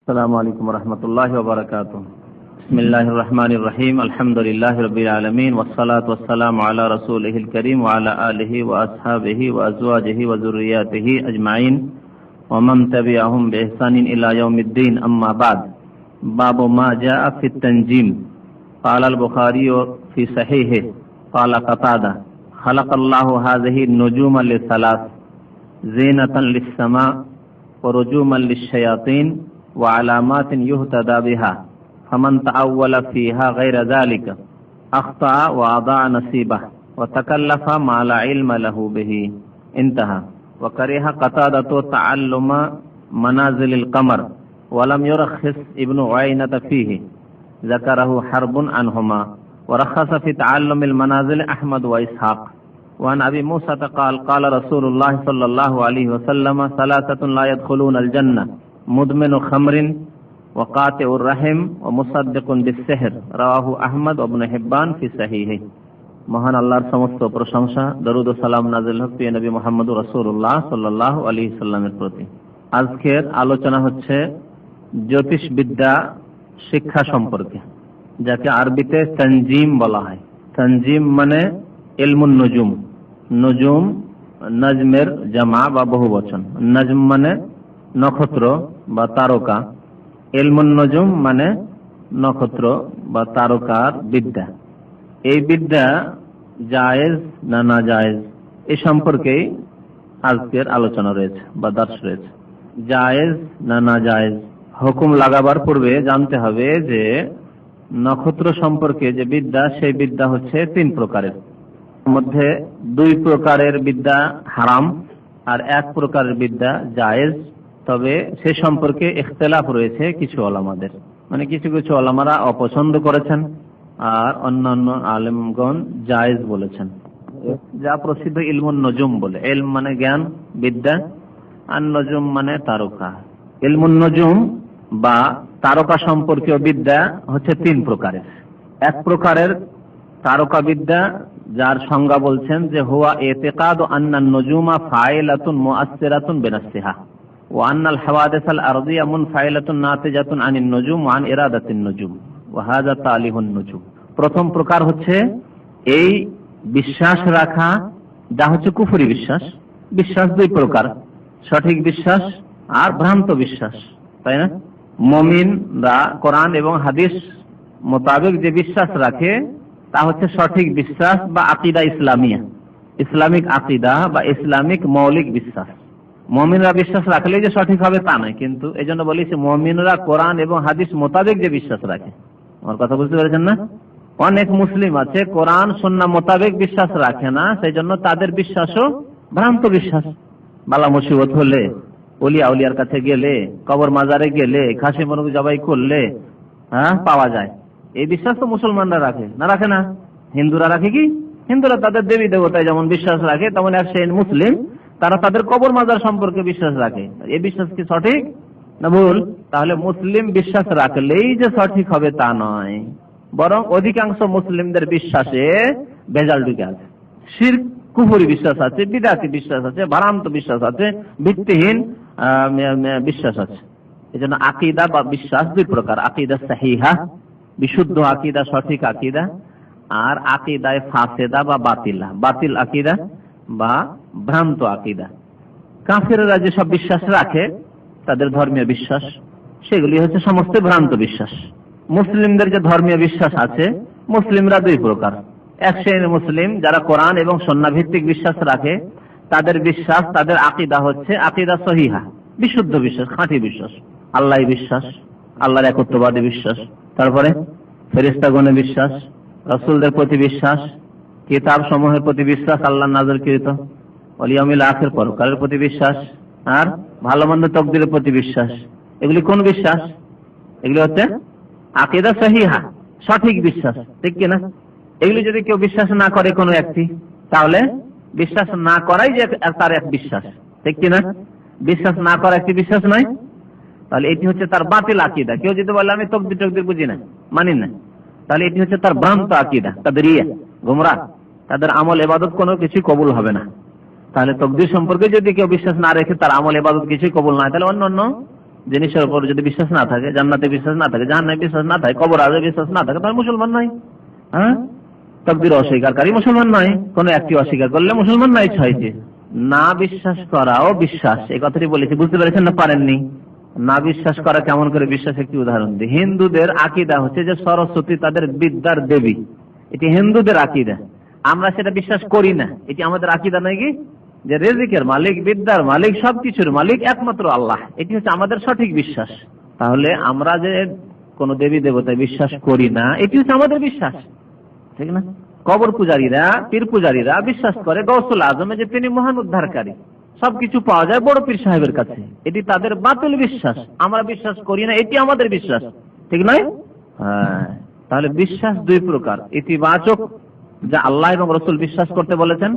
السلام عليكم ورحمة الله وبركاته. بسم الله الرحمن الرحيم. الحمد لله رب العالمين والصلاة والسلام على رسوله الكريم وعلى آله وأصحابه وأزواجه وذرياته أجمعين ومن تبعهم بإحسان إلى يوم الدين. أما بعد. باب ما جاء في التنجيم. قال البخاري في صحيحه قال قتادة خلق الله هذه النجوم لثلاث زينة للسماء ورجوما للشياطين وعلامات يهتدى بها فمن تأول فيها غير ذلك أخطأ وأضاع نصيبه وتكلف ما لا علم له به. انتهى. وكره قتادة تعلم منازل القمر ولم يرخص ابن عيينة فيه ذكره حرب عنهما ورخص في تعلم المنازل أحمد وإسحاق. وعن أبي موسى قال قال رسول الله صلى الله عليه وسلم ثلاثة لا يدخلون الجنة مدمن خمر وقاطع الرحم ومصدق بالسحر رواه أحمد وابن حبان في صحيحه. মহান আল্লাহর সমস্ত প্রশংসা, দরুদ ও সালাম নাযিল হোক প্রিয় নবী মুহাম্মদ রাসূলুল্লাহ সাল্লাল্লাহু আলাইহি সাল্লামের প্রতি। আজকের আলোচনা হচ্ছে জ্যোতিষবিদ্যা শিক্ষা সম্পর্কে, যাকে আরবিতে তানজিম বলা হয়। তানজিম মানে ইলমুন নুজুম। নুজুম নাজমের জামা বা বহুবচন। নাজম মানে নক্ষত্র বা তারকা। ইলমুন নুজুম মানে নক্ষত্র বা তারকার বিদ্যা। এই বিদ্যা জায়েজ না না জায়েজ এ সম্পর্কেই আজকের আলোচনা রয়েছে বা দর্শ রয়েছে। জায়েজ না না জায়েজ হুকুম লাগাবার পূর্বে জানতে হবে যে নক্ষত্র সম্পর্কে যে বিদ্যা, সেই বিদ্যা হচ্ছে তিন প্রকারের মধ্যে দুই প্রকারের বিদ্যা হারাম আর এক প্রকারের বিদ্যা জায়েজ। তবে সে সম্পর্কে ইখতিলাফ রয়েছে কিছু ওলামাদের, মানে কিছু কিছু ওলামারা অপছন্দ করেছেন আর অন্যান্য আলেমগণ জায়েজ বলেছেন। যা প্রসিদ্ধ ইলমুন নজুম বলে। ইলম মানে জ্ঞান, বিদ্যা, আর নজুম মানে তারকা। ইলমুন নজুম বা তারকা সম্পর্কীয় বিদ্যা হচ্ছে তিন প্রকারের। এক প্রকারের তারকা বিদ্যা যার সংজ্ঞা বলছেন যে হুয়া ইতিকাদু আন্নান নুজুমা ফাইলাতুন মুআসসিরাতুন বিনাফসিহা ওয়া আন্নাল হাওয়াদিসাল আরদিয়া মুনফাইলাতুন নাতিজাতুন আনিন নুজুম ওয়া আন ইরাদাতিন নুজুম ওয়া হাযা তালিহুন নুজুম। প্রথম প্রকার হচ্ছে এই বিশ্বাস রাখা, যা হচ্ছে কুফরি বিশ্বাস। বিশ্বাস দুই প্রকার, সঠিক বিশ্বাস আর ভ্রান্ত বিশ্বাস, তাই না? মুমিনরা কোরআন এবং হাদিস মোতাবেক যে বিশ্বাস রাখে তা হচ্ছে সঠিক বিশ্বাস বা আকীদা ইসলামিয়া, ইসলামিক আকীদা বা ইসলামিক মৌলিক বিশ্বাস। মুমিনরা বিশ্বাস রাখলেই যে সঠিক হবে তা নয়, কিন্তু এজন্য বলেছি মুমিনরা কোরআন এবং হাদিস মোতাবেক যে বিশ্বাস রাখে। আমার কথা বুঝতে পেরেছেন না? অনেক মুসলিম আছে কোরআন সুন্নাহ মোতাবেক বিশ্বাস রাখে না, সেই জন্য তাদের বিশ্বাসও ভ্রান্ত বিশ্বাস। বালা মুসিবত হলে, ওলিয়া আউলিয়ার কাছে গেলে, কবর মাজারে গেলে, খাসি মুরগ জবাই করলে পাওয়া যায়, এই বিশ্বাস তো মুসলমানরা রাখে না, রাখে না? হিন্দুরা রাখে কি? হিন্দুরা তাদের দেবী দেবতায় যেমন বিশ্বাস রাখে, তেমন এক শ্রেণীর মুসলিম তারা তাদের কবর মাজার সম্পর্কে বিশ্বাস রাখে। এই বিশ্বাস কি সঠিক না ভুল? তাহলে মুসলিম বিশ্বাস রাখলেই যে সঠিক হবে তা নয়, বরং অধিকাংশ মুসলিমদের বিশ্বাসে ভেজাল ঢুকে আছে। শিরক, কুফরি বিশ্বাস আছে, বিদআতি বিশ্বাস আছে, ভ্রান্ত বিশ্বাস আছে, ভিত্তিহীন বিশ্বাস আছে। এজন্য আকীদা বা বিশ্বাস দুই প্রকার, আকীদা সাহিহা বিশুদ্ধ আকীদা, সঠিক আকীদা, আর আকীদায়ে ফাসিদা বা বাতিলা, বাতিল আকীদা বা ভ্রান্ত আকীদা। কাফিররা যে সব বিশ্বাস রাখে তাদের ধর্মীয় বিশ্বাস, সেগুলি হচ্ছে সমস্ত ভ্রান্ত বিশ্বাস। মুসলিমদের যে ধর্মীয় বিশ্বাস আছে, মুসলিমরা দুই প্রকার। এক শ্রেণীর মুসলিম যারা কোরআন এবং সুন্নাহ ভিত্তিক বিশ্বাস রাখে, তাদের বিশ্বাস, তাদের আকীদা হচ্ছে আকীদা সহিহা, বিশুদ্ধ বিশ্বাস, খাঁটি বিশ্বাস। আল্লাহ বিশ্বাস, আল্লাহর একত্ববাদী বিশ্বাস, তারপরে ফেরেশতাগণের বিশ্বাস, রাসূলদের প্রতি বিশ্বাস, কিতাব সমূহের প্রতি বিশ্বাস, আল্লাহ নাযিলকৃত, ওয়াল ইয়াউমিল আখির, পরকালের প্রতি বিশ্বাস, আর ভালো মন্দ তাকদীরের প্রতি বিশ্বাস। এগুলি কোন বিশ্বাস? এগুলি হচ্ছে আকীদা সহিহা, সঠিক বিশ্বাস, ঠিক কিনা? এগুলি যদি কেউ বিশ্বাস না করে কোনো ব্যক্তি, তাহলে বিশ্বাস না করাই যে তার এক বিশ্বাস, ঠিক কিনা? বিশ্বাস না করা একটি বিশ্বাস নয়, তাহলে এটি হচ্ছে তার বাতিল আকীদা। কেউ যদি বলে আমি তাকদীর টাকদীর বুঝি না, মানি না, তাহলে এটি হচ্ছে তার ভ্রান্ত আকীদা, তাদরিয়া, গোমরাহ। তাদের আমল ইবাদত কোনো কিছু কবুল হবে না। তাহলে তাকদীর সম্পর্কে যদি কেউ বিশ্বাস না রেখে তার আমল ইবাদত কিছুই কবুল না হয়, তাহলে অন্য জিনিসের উপর যদি বিশ্বাস না থাকে, জান্নাতে বিশ্বাস না থাকে, জাহান্নামে বিশ্বাস না থাকে, কবর আযাবে বিশ্বাস না থাকে, তাহলে মুসলমান নয়। হ্যাঁ, তাকদীর অস্বীকারী মুসলমান নয়। কোন একটি অস্বীকার করলে মুসলমান নয়। ছয়টি না বিশ্বাস করাও বিশ্বাস, এই কথাটি বলেছি, বুঝতে পেরেছেন না পারেননি? না বিশ্বাস করা কেমন করে বিশ্বাস, একটি উদাহরণ দিই। হিন্দুদের আকীদা হচ্ছে যে সরস্বতী তাদের বিদ্যার দেবী, এটি হিন্দুদের আকীদা। আমরা সেটা বিশ্বাস করি না, এটি আমাদের আকীদা নয় কি? যে রিজিকের মালিক, বিদ্যার মালিক, সবকিছুর মালিক একমাত্র আল্লাহ, এটি হচ্ছে আমাদের সঠিক বিশ্বাস। তাহলে আমরা যে কোন দেবী দেবতায় বিশ্বাস করি না, এটি হচ্ছে আমাদের বিশ্বাস, ঠিক না? কবর পূজারীরা, পীর পূজারীরা বিশ্বাস করে গৌসুল আজমে যে তিনি মহান উদ্ধারকারী, সবকিছু পাওয়া যায় বড় পীর সাহেবের কাছে, এটি তাদের বাতিল বিশ্বাস। আমরা বিশ্বাস করি না, এটি আমাদের বিশ্বাস, ঠিক নয়? হ্যাঁ, তাহলে বিশ্বাস দুই প্রকার। ইতিবাচক, যা আল্লাহ এবং রসুল বিশ্বাস করতে বলেছেন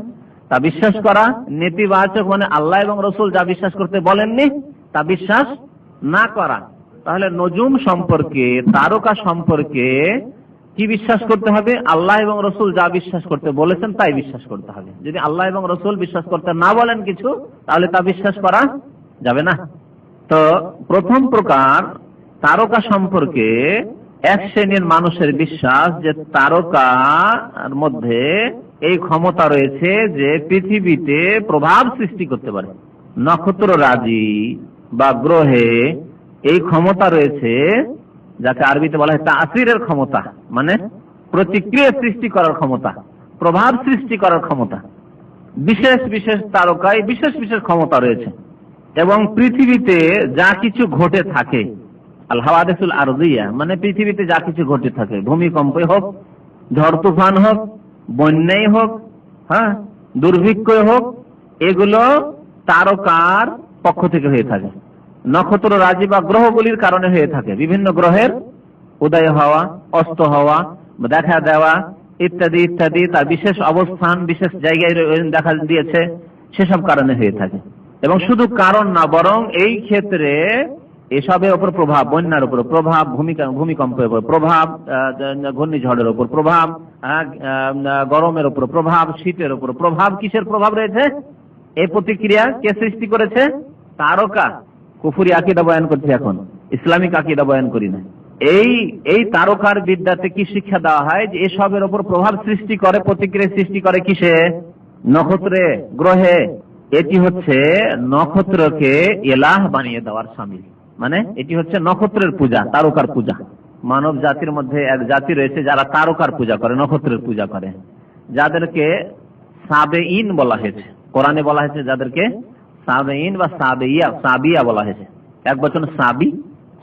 তা বিশ্বাস করা। নেতিবাচক মানে আল্লাহ এবং রসুল যা বিশ্বাস করতে বলেননি তা বিশ্বাস না করা। তাহলে নজুম সম্পর্কে, তারকা সম্পর্কে কি বিশ্বাস করতে হবে? আল্লাহ এবং রসুল যা বিশ্বাস করতে বলেছেন তাই বিশ্বাস করতে হবে। যদি আল্লাহ এবং রসুল বিশ্বাস করতে না বলেন কিছু, তাহলে তা বিশ্বাস করা যাবে না। তো প্রথম প্রকার তারকা সম্পর্কে এক শ্রেণীর মানুষের বিশ্বাস যে তারকার মধ্যে এই ক্ষমতা রয়েছে যে পৃথিবীতে প্রভাব সৃষ্টি করতে পারে। নক্ষত্র রাজি বা গ্রহে এই ক্ষমতা রয়েছে, যাকে আরবিতে বলা হয় তাসিরের ক্ষমতা, মানে প্রতিক্রিয়া সৃষ্টি করার ক্ষমতা, প্রভাব সৃষ্টি করার ক্ষমতা। বিশেষ বিশেষ তারকায় বিশেষ বিশেষ ক্ষমতা রয়েছে। এবং পৃথিবীতে যা কিছু ঘটে থাকে, আল হাওয়াদিসুল আরদিয়া, মানে পৃথিবীতে যা কিছু ঘটে থাকে, ভূমিকম্পই হোক, ঝড় তুফান হোক, বন্যাই হোক, হ্যাঁ, দুর্ভিক্ষই হোক, এগুলো তারকার পক্ষ থেকে হয়ে থাকে। নক্ষত্র রাজি বা গ্রহগুলির কারণে হয়ে থাকে। বিভিন্ন গ্রহের উদয় হওয়া, অস্ত হওয়া, দেখা দেওয়া ইত্যাদি ইত্যাদি, তার বিশেষ অবস্থান বিশেষ জায়গায় দেখা দিয়েছে, সেসব কারণে হয়ে থাকে। এবং শুধু কারণ না, বরং এই ক্ষেত্রে এসবের উপর প্রভাব, বন্যার উপর প্রভাব, ভূমিকম্পের উপর প্রভাব, ঘূর্ণিঝড়ের উপর প্রভাব, গরমের উপর প্রভাব, শীতের উপর প্রভাব। কিসের প্রভাব রয়েছে? এই প্রতিক্রিয়া কে সৃষ্টি করেছে? তারকা। কুফরি আকীদা বয়ান করছি এখন, ইসলামিক আকীদা বয়ান করি না। এই তারকার বিদ্যাতে কি শিক্ষা দেওয়া হয়? যে এসবের উপর প্রভাব সৃষ্টি করে, প্রতিক্রিয়া সৃষ্টি করে কিসে? নক্ষত্রে, গ্রহে। এটি হচ্ছে নক্ষত্রকে ইলাহ বানিয়ে দেওয়ার শামিল, মানে এটি হচ্ছে নক্ষত্রের পূজা, তারকার পূজা। মানব জাতির মধ্যে এক জাতি রয়েছে যারা তারকার পূজা করে, নক্ষত্রের পূজা করে, যাদেরকে সাবেঈন বলা হয়েছে। কোরআনে বলা হয়েছে যাদেরকে সাবেঈন বা সাবিয়া বলা হয়েছে। এক বচন সাবি,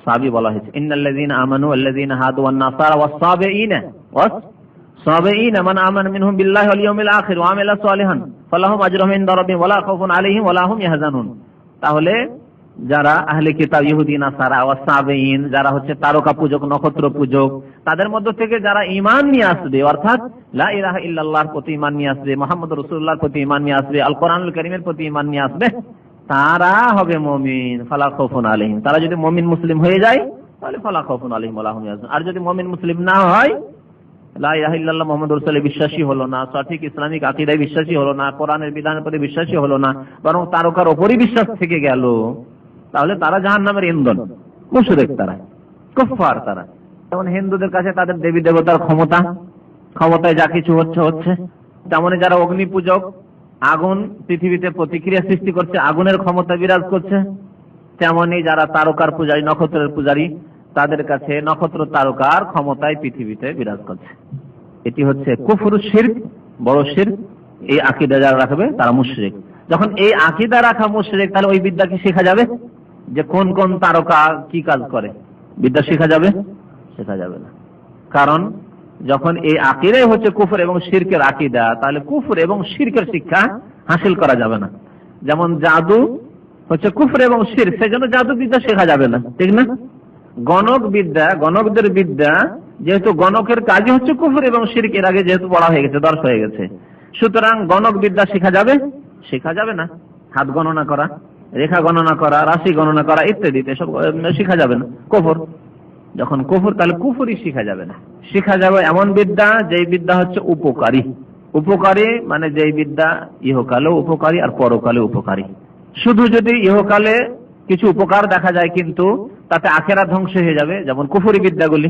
সাবি বলা হয়েছে। ইন্নাল্লাযীনা আমানু ওয়াল্লাযীনা হাদু ওয়ান নাসারা ওয়াস-সাবিঈনা ওয়াস-সাবিঈনা মান আমানা মিনহুম বিল্লাহি ওয়াল ইয়াউমিল আখির ওয়া আমিলা সালিহান ফালাহুম আজরুহুম ইনদা রাব্বিহিম ওয়া লা খাউফুন আলাইহিম ওয়া লা হুম ইয়াহজানুন। তাহলে যারা আহলে কিতাব, ইহুদি, নাসারা, ওয়াস-সাবিঈন, যারা হচ্ছে তারকা পূজক, নক্ষত্র পূজক, তাদের মধ্য থেকে যারা ঈমান নিয়ে আসবে, অর্থাৎ লা ইলাহা ইল্লাল্লাহর প্রতি ঈমান নিয়ে আসবে, মুহাম্মদুর রাসূলুল্লাহর প্রতি ঈমান নিয়ে আসবে, আল কোরআনুল কারীমের প্রতি ঈমান নিয়ে আসবে, তারা হবে মুমিন। ফালা খাউফুন আলাইহিম, তারা যদি মুমিন মুসলিম হয়ে যায় তাহলে ফালা খাউফুন আলাইহিম ওয়া লা হুম ইয়াহজানুন। আর যদি মুমিন মুসলিম না হয়, লা ইলাহা ইল্লাল্লাহ মুহাম্মাদুর রাসূলুল্লাহ বিশ্বাসী হলো না, সঠিক ইসলামিক আকীদায় বিশ্বাসী হলো না, কোরআনের বিধানের প্রতি বিশ্বাসী হলো না, বরং তারকার উপরই বিশ্বাস থেকে গেল, তাহলে তারা জাহান্নামের ইন্ধন, মুশরিক, তারা কুফফার। তারা যেমন হিন্দুদের কাছে তাদের দেবী দেবতার ক্ষমতায় যা কিছু হচ্ছে, তেমনি যারা অগ্নি পূজক, আগুন পৃথিবীতে প্রতিক্রিয়া সৃষ্টি করছে, আগুনের ক্ষমতা বিরাজ করছে, তেমনি যারা তারকার পূজারী, নক্ষত্রের পূজারী, তাদের কাছে নক্ষত্র তারকার ক্ষমতায় পৃথিবীতে বিরাজ করছে। এটি হচ্ছে কুফর, শিরক, বড় শিরক। এই আকীদা যারা রাখবে তারা মুশরিক। যখন এই আকীদা রাখা মুশরিক, তাহলে ওই বিদ্যা কি শেখা যাবে? যে কোন কোন তারকা কি কাজ করে, বিদ্যা শেখা যাবে? শেখা যাবে না। কারণ যখন এই আকীদাই হচ্ছে কুফর এবং শিরকের আকীদা, তাহলে কুফর এবং শিরকের শিক্ষা হাসিল করা যাবে না। যেমন জাদু হচ্ছে কুফর এবং শিরক, সেজন্য জাদু বিদ্যা শেখা যাবে না, ঠিক না? গণক বিদ্যা, গণকদের বিদ্যা, যেহেতু গণকের কাজই হচ্ছে কুফর এবং শিরক, এর আগে যেহেতু বলা হয়ে গেছে, দর্শ হয়ে গেছে, সুতরাং গণক বিদ্যা শেখা যাবে? শেখা যাবে না। হাত গণনা করা, রেখা গণনা করা, রাশি গণনা করা ইত্যাদি এসব শেখা যাবে না, কুফর। যখন কুফর, তাহলে কুফরই শেখা যাবে না। শেখা যাবে এমন বিদ্যা যেই বিদ্যা হচ্ছে উপকারী। উপকারী মানে যেই বিদ্যা ইহকালেও উপকারী আর পরকালে উপকারী। শুধু যদি ইহকালে কিছু উপকার দেখা যায়, কিন্তু তাতে আখেরাত ধ্বংস হয়ে যাবে। যেমন কুফরি বিদ্যাগুলি,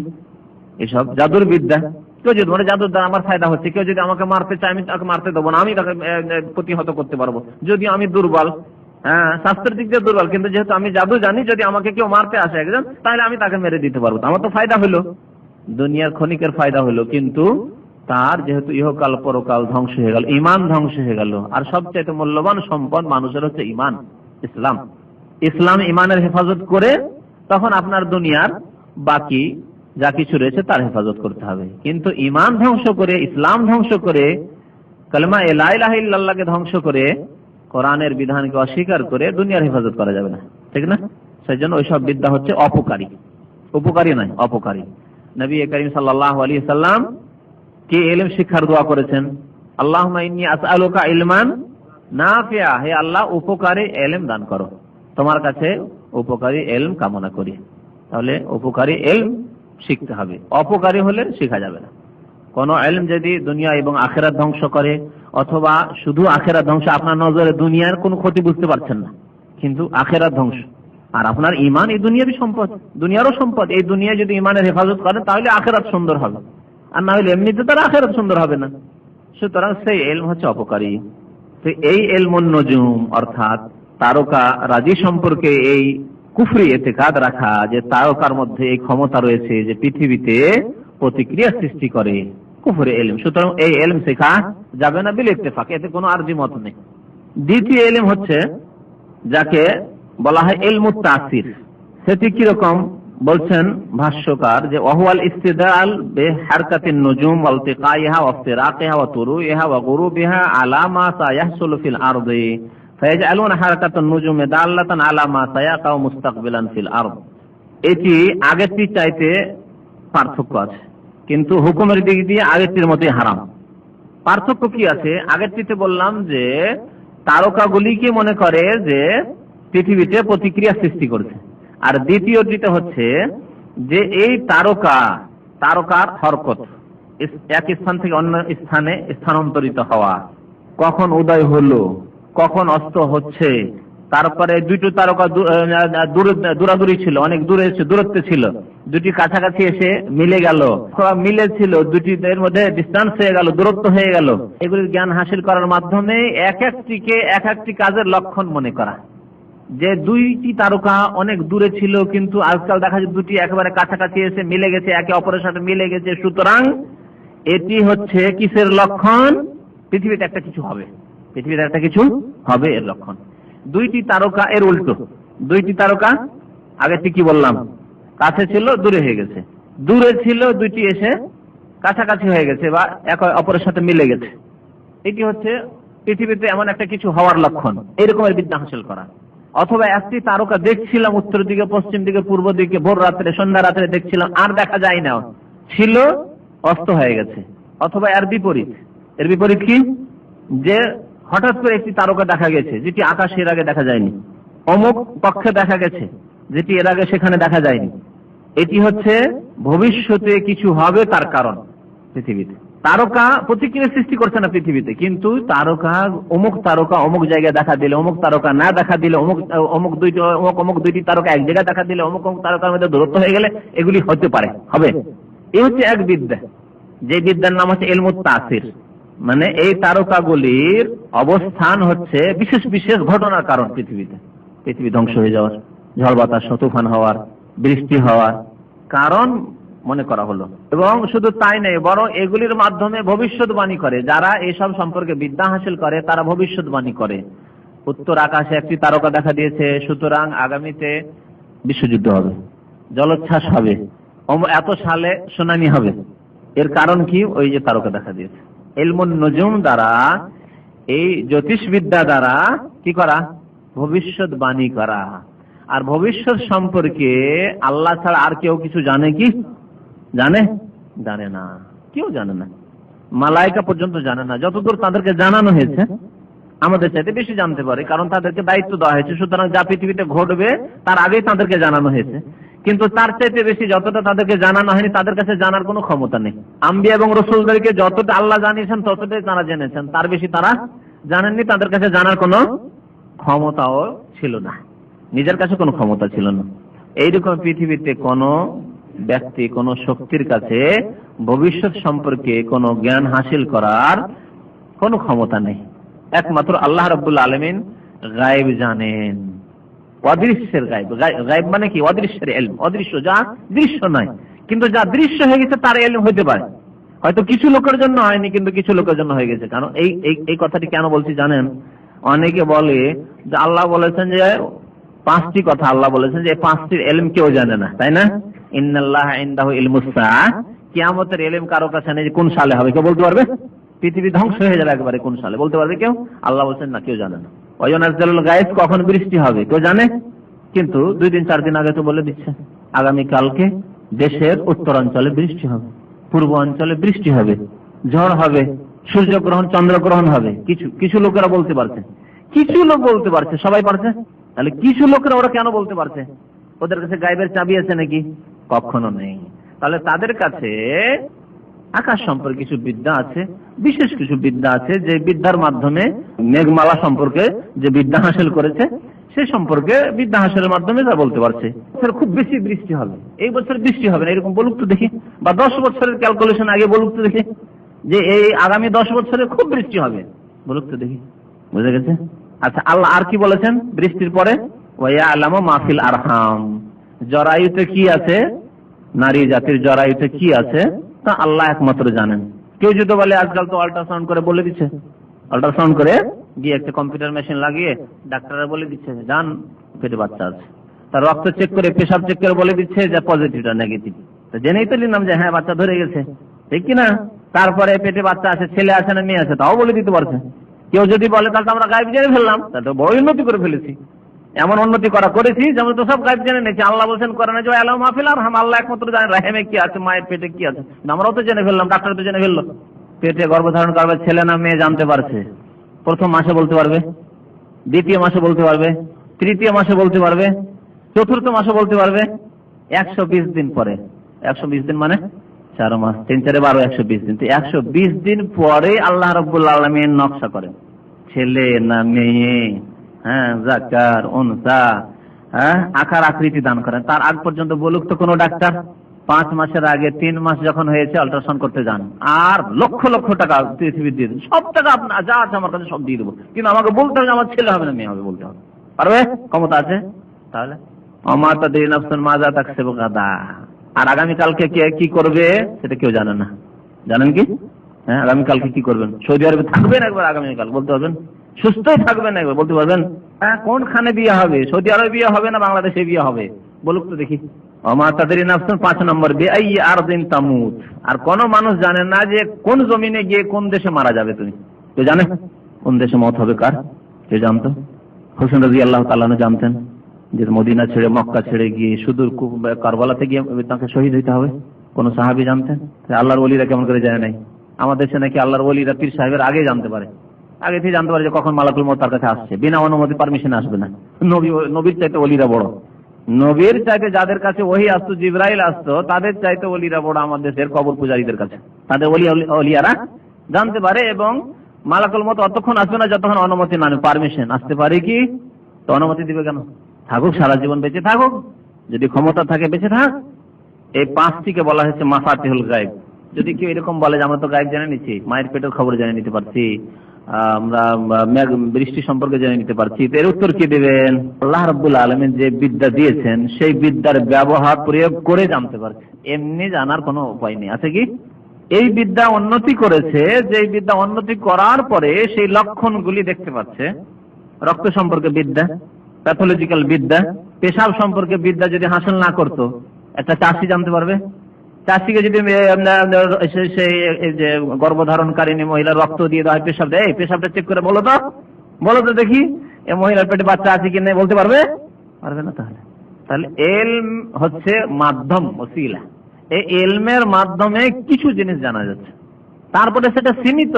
এসব জাদুর বিদ্যা। কেউ যদি মানে জাদুর দ্বারা আমার ফায়দা হচ্ছে, কেউ যদি আমাকে মারতে চায় আমি তাকে মারতে দেবো না, আমি তাকে প্রতিহত করতে পারবো। যদি আমি দুর্বল, হ্যাঁ স্বাস্থ্যের দিক দিয়ে দুর্বল, কিন্তু যেহেতু আমি জাদু জানি, যদি আমাকে কেউ মারতে আসে একজন, তাহলে আমি তাকে মেরে দিতে পারবো। আমার তো ফায়দা হলো, দুনিয়ার ক্ষণিকের ফায়দা হলো, কিন্তু তার যেহেতু ইহকাল পরকাল ধ্বংস হয়ে গেল, ইমান ধ্বংস হয়ে গেল। আর সবচেয়ে মূল্যবান সম্পদ মানুষের হচ্ছে ইমান, ইসলাম। ইসলাম ইমানের হেফাজত করে তখন আপনার দুনিয়ার বাকি যা কিছু রয়েছে তার হেফাজত করতে হবে। কিন্তু ইমান ধ্বংস করে, ইসলাম ধ্বংস করে, কালেমা লা ইলাহা ইল্লাল্লাহকে ধ্বংস করে, কোরআনের বিধানকে অস্বীকার করে দুনিয়ার হেফাজত করা যাবে না, ঠিক না? সেই জন্য ওইসব বিদ্যা হচ্ছে অপকারী, উপকারী নয়, অপকারী। নবী করিম সাল্লাল্লাহু আলাইহি সাল্লাম কি ইলম শিক্ষার দোয়া করেছেন, আল্লাহুম্মা ইন্নী আসআলুকা ইলমান নাফিআ, হে আল্লাহ উপকারী ইলম দান করো, তোমার কাছে উপকারী ইলম কামনা করি। তাহলে উপকারী ইলম শিখতে হবে, অপকারী হলে শেখা যাবে না। কোন ইলম যদি দুনিয়া এবং আখিরাত ধ্বংস করে, অথবা শুধু আখিরাত ধ্বংস, আপনার নজরে দুনিয়ার কোনো ক্ষতি বুঝতে পারছেন না, কিন্তু আখিরাত ধ্বংস, আর আপনার ঈমান এই দুনিয়ারই সম্পদ, দুনিয়ারও সম্পদ, এই দুনিয়া যদি ঈমানের হেফাজত করেন তাহলে আখিরাত সুন্দর হবে, আর না হলে এমনিতে তার আখিরাত সুন্দর হবে না। সুতরাং সেই ইলম হচ্ছে অপকারী। তো এই ইলমুন নুজুম অর্থাৎ তারকা রাজি সম্পর্কে এই কুফরি ইতিকাদ রাখা, যে তারকার মধ্যে এই ক্ষমতা রয়েছে যে পৃথিবীতে প্রতিক্রিয়া সৃষ্টি করে, কুফরি ইলম। সুতরাং এই ইলম শেখা যাবে না বিল ইত্তেফাক, এতে কোনো আরজি মত নেই। দ্বিতীয় ইলম হচ্ছে যাকে বলা হয় ইলমুত তাসির। সেটি কিরকম বলছেন ভাষ্যকার, যে ওয়াহুয়াল ইস্তিদলাল বিহারকাতিন নুজুম ওয়া ইলতিকাইহা ওয়া ইফতিরাকিহা ওয়া তুরুইহা ওয়া গুরুবিহা আলা মা সায়াহসুলু ফিল আরদি ফায়াজআলুনা হারাকাতুন নুজুমি দাল্লাতান আলা মা সায়াকাউ মুস্তাকবিলান ফিল আরদ। এটি আগেরটির চাইতে পার্থক্য আছে, কিন্তু হুকুমের দিক দিয়ে আগেরটির মতই হারাম। পার্থক্য কি আছে? আগেরটিতে বললাম যে তারকাগুলিকে মনে করে যে পৃথিবীতে প্রতিক্রিয়া সৃষ্টি করছে, আর দ্বিতীয়টিতে হচ্ছে যে এই তারকার হরকত, এক স্থান থেকে অন্য স্থানে স্থানান্তরিত হওয়া, কখন উদয় হলো, কখন অস্ত হচ্ছে, তারপরে দুটো তারকা দূরাদূরি ছিল, অনেক দূরত্বে ছিল, দুটি কাছাকাছি এসে মিলে গেল, মিলে ছিল দুটি, এর মধ্যে ডিস্টেন্স হয়ে গেল, দূরত্ব হয়ে গেল। এগুলির জ্ঞান হাসিল করার মাধ্যমে এক একটিকে এক একটি কাজের লক্ষণ মনে করা, যে দুইটি তারকা অনেক দূরে ছিল, কিন্তু আজকাল দেখা যায় দুটি একেবারে কাছাকাছি এসে মিলে গেছে, একে অপরের সাথে মিলে গেছে। সুতরাং এটি হচ্ছে কিসের লক্ষণ? পৃথিবীতে একটা কিছু হবে, পৃথিবীতে একটা কিছু হবে এর লক্ষণ। দুইটি তারকা এর উল্টো, দুইটি তারকা আগেরটি কি বললাম, কাছে ছিল দূরে হয়ে গেছে, দূরে ছিল দুইটি এসে কাছাকাছি হয়ে গেছে বা একে অপরের সাথে মিলে গেছে। এটি হচ্ছে পৃথিবীতে এমন একটা কিছু হওয়ার লক্ষণ, এরকমের বিদ্যা হাসিল করা। অথবা একটি তারকা দেখছিলাম উত্তর দিকে, পশ্চিম দিকে, পূর্ব দিকে, ভোর রাত্রে, সন্ধ্যা রাত্রে দেখছিলাম, আর দেখা যায় না, ছিল অস্ত হয়ে গেছে। অথবা এর বিপরীত, এর বিপরীত কি? যে হঠাৎ করে একটি তারকা দেখা গেছে যেটি আকাশের আগে দেখা যায়নি, অমুক পক্ষে দেখা গেছে যেটি এর আগে সেখানে দেখা যায়নি। এটি হচ্ছে ভবিষ্যতে কিছু হবে তার কারণ। পৃথিবীতে তারকা প্রতিক্রিয়া সৃষ্টি করছে না পৃথিবীতে, কিন্তু তারকা অমুক জায়গায় দেখা দিলে, অমুক তারকা না দেখা দিলে, অমুক দুইটি তারকা এক জায়গায় দেখা দিলে, অমুক তারকার মধ্যে দূরত্ব হয়ে গেলে এগুলি হতে পারে, হবে। এই হচ্ছে এক বিদ্যা, যে বিদ্যার নাম হচ্ছে ইলমুত তাসির। মানে এই তারকাগুলির অবস্থান হচ্ছে বিশেষ বিশেষ ঘটনার কারণ, পৃথিবী ধ্বংস হয়ে যাওয়ার, ঝড় বাতাস তুফান হওয়ার, বৃষ্টি হওয়ার কারণ মনে করা হলো। এবং শুধু তাই নেই, বরং এগুলির মাধ্যমে ভবিষ্যৎবাণী করে। যারা এসব সম্পর্কে বিদ্যা হাসিল করে তারা ভবিষ্যৎবাণী করে। উত্তর আকাশে একটি তারকা দেখা দিয়েছে, সুতরাং আগামীতে বিশ্বযুদ্ধ হবে, জলোচ্ছ্বাস হবে, এত সালে সুনামি হবে। এর কারণ কি? ওই যে তারকা দেখা দিয়েছে। ইলমুন নুজুম দ্বারা, এই জ্যোতিষবিদ্যা দ্বারা কি করা? ভবিষ্যৎবাণী করা। আর ভবিষ্যৎ সম্পর্কে আল্লাহ ছাড়া আর কেউ কিছু জানে কি? জানে না, কেউ জানে না, মালায়েকা পর্যন্ত জানে না। যতদূর তাদেরকে জানানো হয়েছে আমাদের চাইতে বেশি জানতে পারে, কারণ তাদেরকে দায়িত্ব দেওয়া হয়েছে। সুতরাং যা পৃথিবীতে ঘটবে তার আগেই তাদেরকে জানানো হয়েছে, কিন্তু তার চাইতে বেশি যতটা তাদেরকে জানানো হয়নি তাদের কাছে জানার কোনো ক্ষমতা নেই। আম্বিয়া এবং রাসূলদেরকে যতটা আল্লাহ জানিয়েছেন ততটাই তারা জেনেছেন, তার বেশি তারা জানেননি, তাদের কাছে জানার কোনো ক্ষমতাও ছিল না। নিজের কাছে কোনো ক্ষমতা ছিল না। এইরকম পৃথিবীতে কোনো ব্যক্তি, কোনো শক্তির কাছে ভবিষ্যৎ সম্পর্কে কোনো জ্ঞান হাসিল করার কোনো ক্ষমতা নেই। একমাত্র আল্লাহ রাব্বুল আলামিন গায়েব জানেন, অদৃশ্যের গায়েব। গায়েব মানে কি? অদৃশ্যের ইলম, অদৃশ্য যা দৃশ্য নয়, কিন্তু যা দৃশ্য হয়ে গেছে তার ইলম হতে পারে। হয়তো কিছু লোকের জন্য হয়নি, কিন্তু কিছু লোকের জন্য হয়ে গেছে। কারণ এই কথাটি কেন বলছি জানেন? অনেকে বলে যে আল্লাহ বলেছেন যে 5টি কথা আল্লাহ বলেছেন যে 5টির ইলম কেউ জানে না, তাই না? ইন্নাল্লাহা ইনদাহু ইলমুস সাআহ, কিয়ামতের ইলম কারো কাছে নেই যে কোন সালে হবে। কেউ বলতে পারবে? পৃথিবী ধ্বংস হয়ে যাবে একবারে কোন সালে, বলতে পারবে কেউ? আল্লাহ বলেছেন না, কেউ জানে না। ওয়ায়ুনাজ্জালুল গায়ব, কখন বৃষ্টি হবে কেউ জানে? কিন্তু 2 দিন 4 দিন আগে তো বলে দিচ্ছে আগামী কালকে দেশের উত্তরাঞ্চলে বৃষ্টি হবে, পূর্ব অঞ্চলে বৃষ্টি হবে, ঝড় হবে, সূর্যগ্রহণ চন্দ্রগ্রহণ হবে। কিছু লোকেরা বলতে পারছে, কিছু লোক বলতে পারছে, সবাই পারছে? তাহলে কিছু লোকেরা ওরা কেন বলতে পারছে? ওদের কাছে গায়েবের চাবি আছে নাকি? কখনো নেই। তাহলে তাদের কাছে আকাশ সম্পর্কে কিছু বিদ্যা আছে, বিশেষ কিছু বিদ্যা আছে, যে বিদ্যার মাধ্যমে মেঘমালা সম্পর্কে যে বিদ্যা হাসিল করেছে সে সম্পর্কে বিদ্যা হাসিলের মাধ্যমে তা বলতে পারছে খুব বেশি বৃষ্টি হবে, এই বছর বৃষ্টি হবে না, এরকম বলুক তো দেখি। বা 10 বছরের ক্যালকুলেশন আগে বলুক তো দেখি যে এই আগামী 10 বছরে খুব বৃষ্টি হবে, বলুক তো দেখি। বুঝে গেছে? আচ্ছা, আল্লাহ আর কি বলেছেন বৃষ্টির পরে? ওয়ায়ালামু মা ফিল আরহাম, জরায়ুতে কি আছে, নারী জাতির জরায়ুতে কি আছে তা আল্লাহ একমাত্র জানেন। কেউ যদি বলে আজকাল তো আল্ট্রাসাউন্ড করে বলে দিচ্ছে, আল্ট্রাসাউন্ড করে গিয়ে একটা কম্পিউটার মেশিন লাগিয়ে ডাক্তাররা বলে দিচ্ছে জান পেটে বাচ্চা আছে, তার রক্ত চেক করে, পেশাব চেক করে বলে দিচ্ছে যে পজিটিভ না নেগেটিভ। তো জেনেই তো নিলাম যে হ্যাঁ বাচ্চা ধরে গেছে, ঠিক কিনা? তারপরে পেটে বাচ্চা আছে, ছেলে আছে না মেয়ে আছে তাও বলে দিতে পারছে। কেউ যদি বলে তাহলে আমরা গায়েব জেনে ফেললাম, তাহলে তো বড় উন্নতি করে ফেলেছি। এমন উন্নতি করেছি যেমন তো সব গায়েব জেনে নিয়েছি। আল্লাহ বলছেন কোরআনে যে আল্লাহ মাহফিল আর আল্লাহ একমাত্র জানেন রাহেমে কি আছে, মায়ের পেটে কি আছে। আমরাও তো জেনে ফেললাম, ডাক্তার তো জেনে ফেললো পেটে গর্ভধারণ করবে ছেলে না মেয়ে জানতে পারছে। প্রথম মাসে বলতে পারবে, দ্বিতীয় মাসে বলতে পারবে, তৃতীয় মাসে বলতে পারবে, চতুর্থ মাসে বলতে পারবে। 120 দিন পরে, 120 দিন মানে 4 মাস, 3 4 12, 120 দিন। তো 120 দিন পরে আল্লাহ রাব্বুল আলামিন নকশা করেন ছেলে না মেয়ে, হ্যাঁ যাকার উনসা, হ্যাঁ আকার আকৃতি দান করেন। তার আগ পর্যন্ত বলুক তো কোনো ডাক্তার 5 মাসের আগে 3 মাস যখন হয়েছে আল্ট্রাসাউন্ড করতে যান, আর লক্ষ লক্ষ টাকা পৃথিবীর দিয়ে দেবেন, সব টাকা আপনার যা আছে আমার কাছে সব দিয়ে দেবো, কিন্তু আমাকে বলতে হবে আমার ছেলে হবে না মেয়ে হবে, বলতে হবে। পারবে? ক্ষমতা আছে? তাহলে আমা তাদরি নাফসুন মাজা তাকসিবু গাদা, আর আগামীকালকে কে কি করবে সেটা কেউ জানে না। জানেন কি? হ্যাঁ, আগামীকালকে কি করবেন? সৌদি আরবে থাকবেন একবার আগামীকাল, বলতে পারবেন? সুস্থই থাকবেন একবার, বলতে পারবেন? হ্যাঁ, কোনখানে বিয়ে হবে? সৌদি আরবে বিয়ে হবে না বাংলাদেশে বিয়ে হবে, বলুক তো দেখি। আমা তাদরি নাফসুন 5 নম্বর বিআইয়ি আরদিন তামুত, আর কোন মানুষ জানে না যে কোন জমিনে গিয়ে কোন দেশে মারা যাবে। তুমি কেউ জানে কোন দেশে মত হবে কার? কেউ জানতো? হোসেন রাদিয়াল্লাহু তাআলা জানতেন যে মদিনা ছেড়ে মক্কা ছেড়ে গিয়ে সুদূর কারবালাতে গিয়ে তাকে শহীদ হইতে হবে? কোন সাহাবী জানতেন? আল্লাহর ওলিরা কেমন করে জানে নাই? আমাদের দেশে নাকি আল্লাহর ওলিরা পীর সাহেবের আগে জানতে পারে, আগে থেকে জানতে পারে যে কখন মালাকুল মউত তার কাছে আসছে, বিনা অনুমতি পারমিশন আসবে না। নবীর চাইতে ওলিরা বড়, নবীর চাইতে যাদের কাছে ওহী আসতো, জিবরাইল আসতো, তাদের চাইতে ওলিরা বড় আমাদের দেশের কবর পূজারীদের কাছে। তাদের ওলিয়ারা জানতে পারে, এবং মালাকুল মউত অতক্ষণ আসবে না যতক্ষণ অনুমতি না নেবে। পারমিশন আসতে পারে কি? তো অনুমতি দিবে কেন? থাকুক, সারা জীবন বেঁচে থাকুক, যদি ক্ষমতা থাকে বেঁচে থাক। এই 5টিকে বলা হয়েছে মাফাতিহুল গায়ব। যদি কেউ এরকম বলে যে আমরা তো গায়েব জেনে নিচ্ছি, মায়ের পেটের খবর জেনে নিতে পারছি, আমরা বৃষ্টি সম্পর্কে জেনে নিতে পারছি, এর উত্তর কি দেবেন? আল্লাহ রাব্বুল আলামিন যে বিদ্যা দিয়েছেন সেই বিদ্যার ব্যবহার প্রয়োগ করে জানতে পারছে, এমনি জানার কোনো উপায় নেই। আছে কি? এই বিদ্যা উন্নতি করেছে, যে বিদ্যা উন্নতি করার পরে সেই লক্ষণগুলি দেখতে পাচ্ছে। রক্ত সম্পর্কে বিদ্যা, প্যাথোলজিক্যাল বিদ্যা, পেশাব সম্পর্কে বিদ্যা যদি হাসিল না করতো, একটা চাষি জানতে পারবে? চাষিকে যদি যে গর্ভধারণকারিণী মহিলার রক্ত দিয়ে দেওয়া হয়, পেশাব দেয়, পেশাবটা চেক করে বলো তো দেখি এই মহিলার পেটে বাচ্চা আছে কি নেই, বলতে পারবে? পারবে না। তাহলে এলম হচ্ছে মাধ্যম, ওসিলা। এই এলমের মাধ্যমে কিছু জিনিস জানা যাচ্ছে, তারপরে সেটা সীমিত,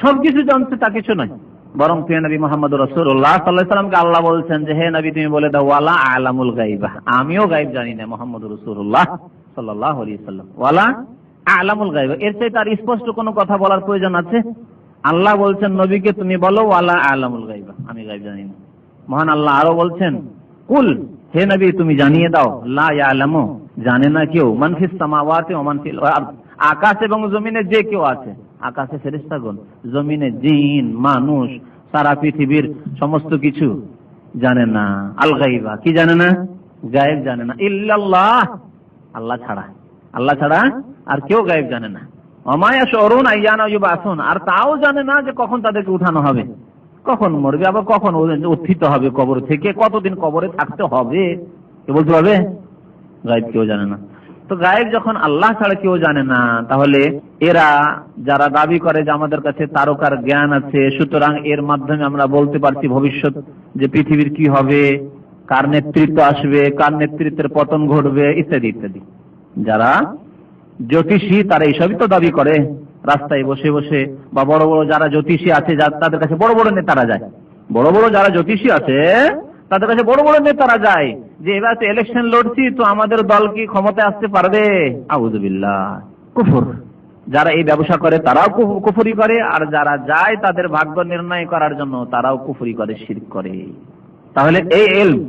সবকিছু জানছে তা কিছু নয়। বরং প্রিয় নবী মুহাম্মদ রাসূলুল্লাহ সাল্লাল্লাহু আলাইহি ওয়াসাল্লামকে আল্লাহ বলছেন যে হে নবী তুমি বলে দাও ওয়ালা আলামুল গায়বা, আমিও গায়ব জানি না। মুহাম্মদ রাসূলুল্লাহ সাল্লাল্লাহু আলাইহি ওয়াসাল্লাম ওয়ালা আলামুল গায়বা, এর চাইতে আর স্পষ্ট কোনো কথা বলার প্রয়োজন আছে? আল্লাহ বলছেন নবীকে তুমি বলো ওয়ালা আলামুল গায়বা, আমি গায়ব জানি না। মহান আল্লাহ আরো বলছেন কুল, হে নবী তুমি জানিয়ে দাও, লা ইয়ালামু, জানে না কেউ, মান ফিস সামাওয়াতি ওয়া মান ফিল আরদ, আকাশ এবং জমিনে যে কেউ আছে, আকাশে ফেরেশতাগণ, জমিনে জিন মানুষ, সারা পৃথিবীর সমস্ত কিছু জানে না। আল গায়বা, কি জানে না? গায়েব জানে না। ইল্লাল্লাহ, আল্লাহ ছাড়া, আল্লাহ ছাড়া আর কেউ গায়েব জানে না। ওমা ইয়াশউরুন আইয়ানা ইউবাসুন, আর তাও জানে না যে কখন তাদেরকে উঠানো হবে, কখন মরবে, আবার কখন উত্থিত হবে কবর থেকে, কতদিন কবরে থাকতে হবে, কে বলতে পারবে? গায়েব কেউ জানে না। তো গায়েব যখন আল্লাহ ছাড়া কেউ জানে না, তাহলে এরা যারা দাবি করে যে আমাদের কাছে তারকার জ্ঞান আছে, সুতরাং এর মাধ্যমে আমরা বলতে পারছি ভবিষ্যৎ যে পৃথিবীর কি হবে, কার নেতৃত্ব আসবে, কার নেতৃত্বের পতন ঘটবে, ইত্যাদি ইত্যাদি। যারা জ্যোতিষী তারা এইসবই তো দাবি করে, রাস্তায় বসে বসে, বা বড় বড় যারা জ্যোতিষী আছে তাদের কাছে বড় বড় নেতারা যায়, বড় বড় যারা জ্যোতিষী আছে তাদের কাছে বড় বড় নেতারা যায় যে এবার তো ইলেকশন লড়ছি, তো আমাদের দল কি ক্ষমতায় আসতে পারবে? আউযুবিল্লাহ, কুফর। যারা এই ব্যবসা করে তারাও কুফরি করে, আর যারা যায় তাদের ভাগ্য নির্ণয় করার জন্য তারাও কুফরি করে, শিরক করে। তাহলে এই ইলম,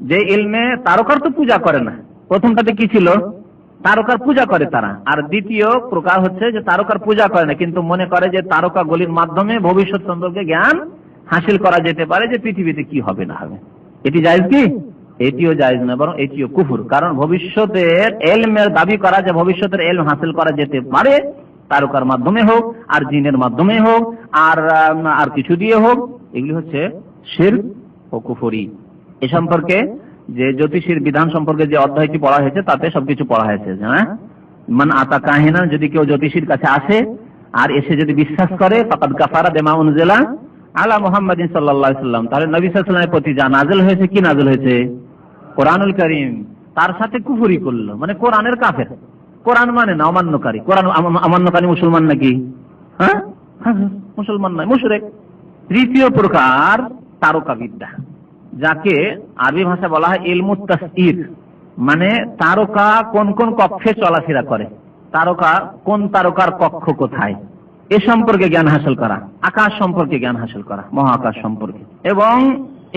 যে ইলমে তারকার তো পূজা করে না, প্রথমটাতে কি ছিল? তারকার পূজা করে তারা। আর দ্বিতীয় প্রকার হচ্ছে যে তারকার পূজা করে না, কিন্তু মনে করে যে তারকাগুলির মাধ্যমে ভবিষ্যৎ সম্পর্কে জ্ঞান হাসিল করা যেতে পারে, যে পৃথিবীতে কি হবে না হবে। এটি জায়েজ কি? এটিও জায়েজ না, বরং এটিও কুফর। কারণ ভবিষ্যতের ইলমের দাবি করা, যে ভবিষ্যতের ইলম হাসিল করা যেতে পারে তারকার মাধ্যমে হোক, আর জিনের মাধ্যমে হোক, আর কিছু দিয়ে হোক, এগুলি হচ্ছে শিরক ও কুফরি। এ সম্পর্কে যে জ্যোতিষীর বিধান সম্পর্কে যে অধ্যায়টি পড়া হয়েছে তাতে সবকিছু পড়া হয়েছে। হ্যাঁ, মান আতা কাহিনা, যদি কেউ জ্যোতিষীর কাছে আসে আর এসে যদি বিশ্বাস করে, ফাকাদ কাফারা বিমা উনজিলা আলা মুহাম্মাদিন সাল্লাল্লাহু আলাইহি ওয়াসাল্লাম, তাহলে নবী সাল্লাল্লাহু আলাইহি ওয়াসাল্লামের প্রতি যা নাযিল হয়েছে, কি নাযিল হয়েছে? কোরআনুল কারীম, তার সাথে কুফরি করলো, মানে কোরআনের কাফের। কোরআন মানে না, অমান্যকারী। কোরআন অমান্যকারী মুসলমান নাকি? হ্যাঁ, মুসলমান নয়, মুশরিক। তৃতীয় প্রকার তারকাবিদ্যা, যাকে আরবি ভাষা বলা হয় ইলমুত তাসইর, মানে তারকা কোন কোন কক্ষে চলাফেরা করে, তারকা কোন তারকার কক্ষ কোথায়, এ সম্পর্কে জ্ঞান হাসিল করা, আকাশ সম্পর্কে জ্ঞান হাসিল করা, মহাকাশ সম্পর্কে। এবং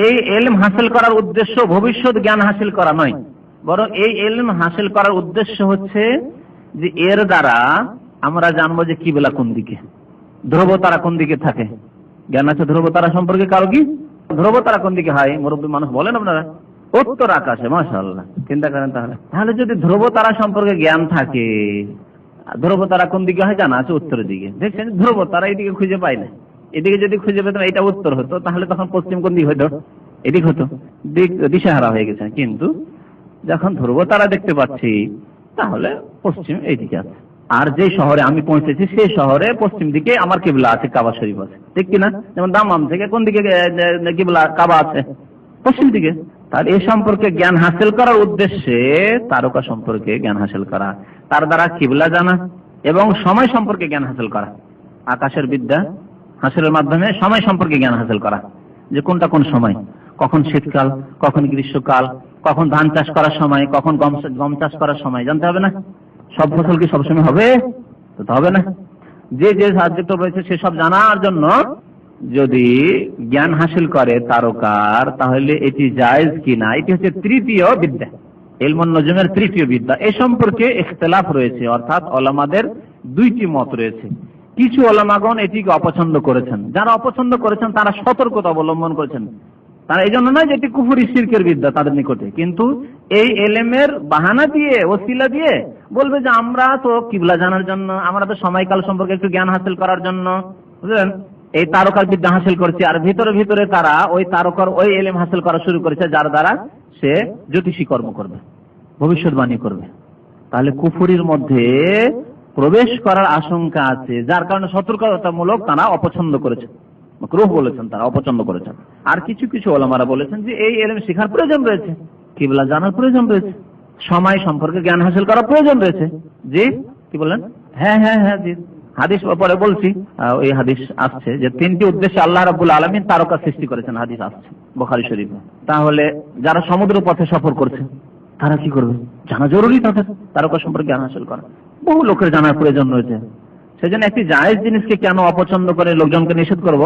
এই ইলম হাসিল করার উদ্দেশ্য ভবিষ্যৎ জ্ঞান হাসিল করা নয়, বরং এই ইলম হাসিল করার উদ্দেশ্য হচ্ছে যে এর দ্বারা আমরা জানবো যে কিবলা কোন দিকে, ধ্রুব তারা কোন দিকে থাকে। জ্ঞান আছে ধ্রুব তারা সম্পর্কে কারো কি? ধ্রুব তারা কোন দিকে হয়? মুরব্বী মানুষ বলেন আপনারা, উত্তর আকাশে। মাশাআল্লাহ, চিন্তা করেন। তাহলে যদি ধ্রুব তারা সম্পর্কে জ্ঞান থাকে, ধ্রুব তারা কোন দিকে হয় জানা আছে? উত্তরের দিকে। দেখছেন, ধ্রুব তারা এইদিকে খুঁজে পাই না, এদিকে যদি খুঁজে পেতাম এটা উত্তর হতো, তাহলে তখন পশ্চিম কোন দিক হতো? এদিক হতো, দিশাহারা হয়ে গেছে। কিন্তু যখন ধ্রুব তারা দেখতে পাচ্ছি, তাহলে পশ্চিম এইদিকে আছে। আর যে শহরে আমি পৌঁছেছি সেই শহরে পশ্চিম দিকে আমার কিবলা আছে, কাবা শরীফ আছে, ঠিক কিনা? যেমন দামাম থেকে কোন দিকে কিবলা, কাবা আছে? পশ্চিম দিকে। তার এ সম্পর্কে জ্ঞান হাসিল করার উদ্দেশ্যে তারকা সম্পর্কে জ্ঞান হাসিল করা, তার দ্বারা কিবলা জানা এবং সময় সম্পর্কে জ্ঞান হাসিল করা, আকাশের বিদ্যা হাসিলের মাধ্যমে সময় সম্পর্কে জ্ঞান হাসিল করা, যে কোনটা কোন সময়, কখন শীতকাল, কখন গ্রীষ্মকাল, কখন ধান চাষ করার সময়, কখন গম চাষ করার সময়, জানতে হবে না? সব ফসল কি সবসময় হবে? তো হবে না। যে যে সাবজেক্ট রয়েছে সেসব জানার জন্য যদি জ্ঞান হাসিল করে তারকার, তাহলে এটি জায়েজ কিনা, এটি হচ্ছে তৃতীয় বিদ্যা, ইলমুন নুজুমের তৃতীয় বিদ্যা। এ সম্পর্কে ইখতিলাফ রয়েছে, অর্থাৎ ওলামাদের দুইটি মত রয়েছে। কিছু ওলামাগণ এটিকে অপছন্দ করেছেন, যারা অপছন্দ করেছেন তারা সতর্কতা অবলম্বন করেছেন। তারা এই জন্য নয় যে এটি কুফরি শিরকের বিদ্যা তাদের নিকটে, কিন্তু এই ইলমের বাহানা দিয়ে, ওসিলা দিয়ে বলবে যে আমরা তো কিবলা জানার জন্য, আমরা তো সময়কাল সম্পর্কে একটু জ্ঞান হাসিল করার জন্য, বুঝলেন, এই তারকার বিদ্যা হাসিল করছে। আর ভিতরে ভিতরে তারা ওই তারকার ওই ইলম হাসিল করা শুরু করেছে, যার দ্বারা সে জ্যোতিষী কর্ম করবে, ভবিষ্যৎবাণী করবে। তাহলে কুফরির মধ্যে প্রবেশ করার আশঙ্কা আছে, যার কারণে সতর্কতামূলক তারা অপছন্দ করেছে, মাকরুহ বলেছেন, তারা অপছন্দ করেছেন। আর কিছু কিছু ওলামারা বলেছেন যে এই ইলম শেখার প্রয়োজন রয়েছে, কিবলা জানার প্রয়োজন রয়েছে, সময় সম্পর্কে জ্ঞান হাসিল করার প্রয়োজন রয়েছে। জি, কি বললেন? হ্যাঁ হ্যাঁ হ্যাঁ, জি। হাদিস পরে বলছি, ওই হাদিস আসছে যে তিনটি উদ্দেশ্যে আল্লাহ রাব্বুল আলামিন তারকা সৃষ্টি করেছেন, হাদিস আসছে বুখারী শরীফে। তাহলে যারা সমুদ্র পথে সফর করছে তারা কি করবে? জানা জরুরি তাদের তারকা সম্পর্কে জ্ঞান হাসিল করা, বহু লোকের জানার প্রয়োজন রয়েছে। সেজন্য একটি জায়েজ জিনিসকে কেন অপছন্দ করে লোকজনকে নিষেধ করব?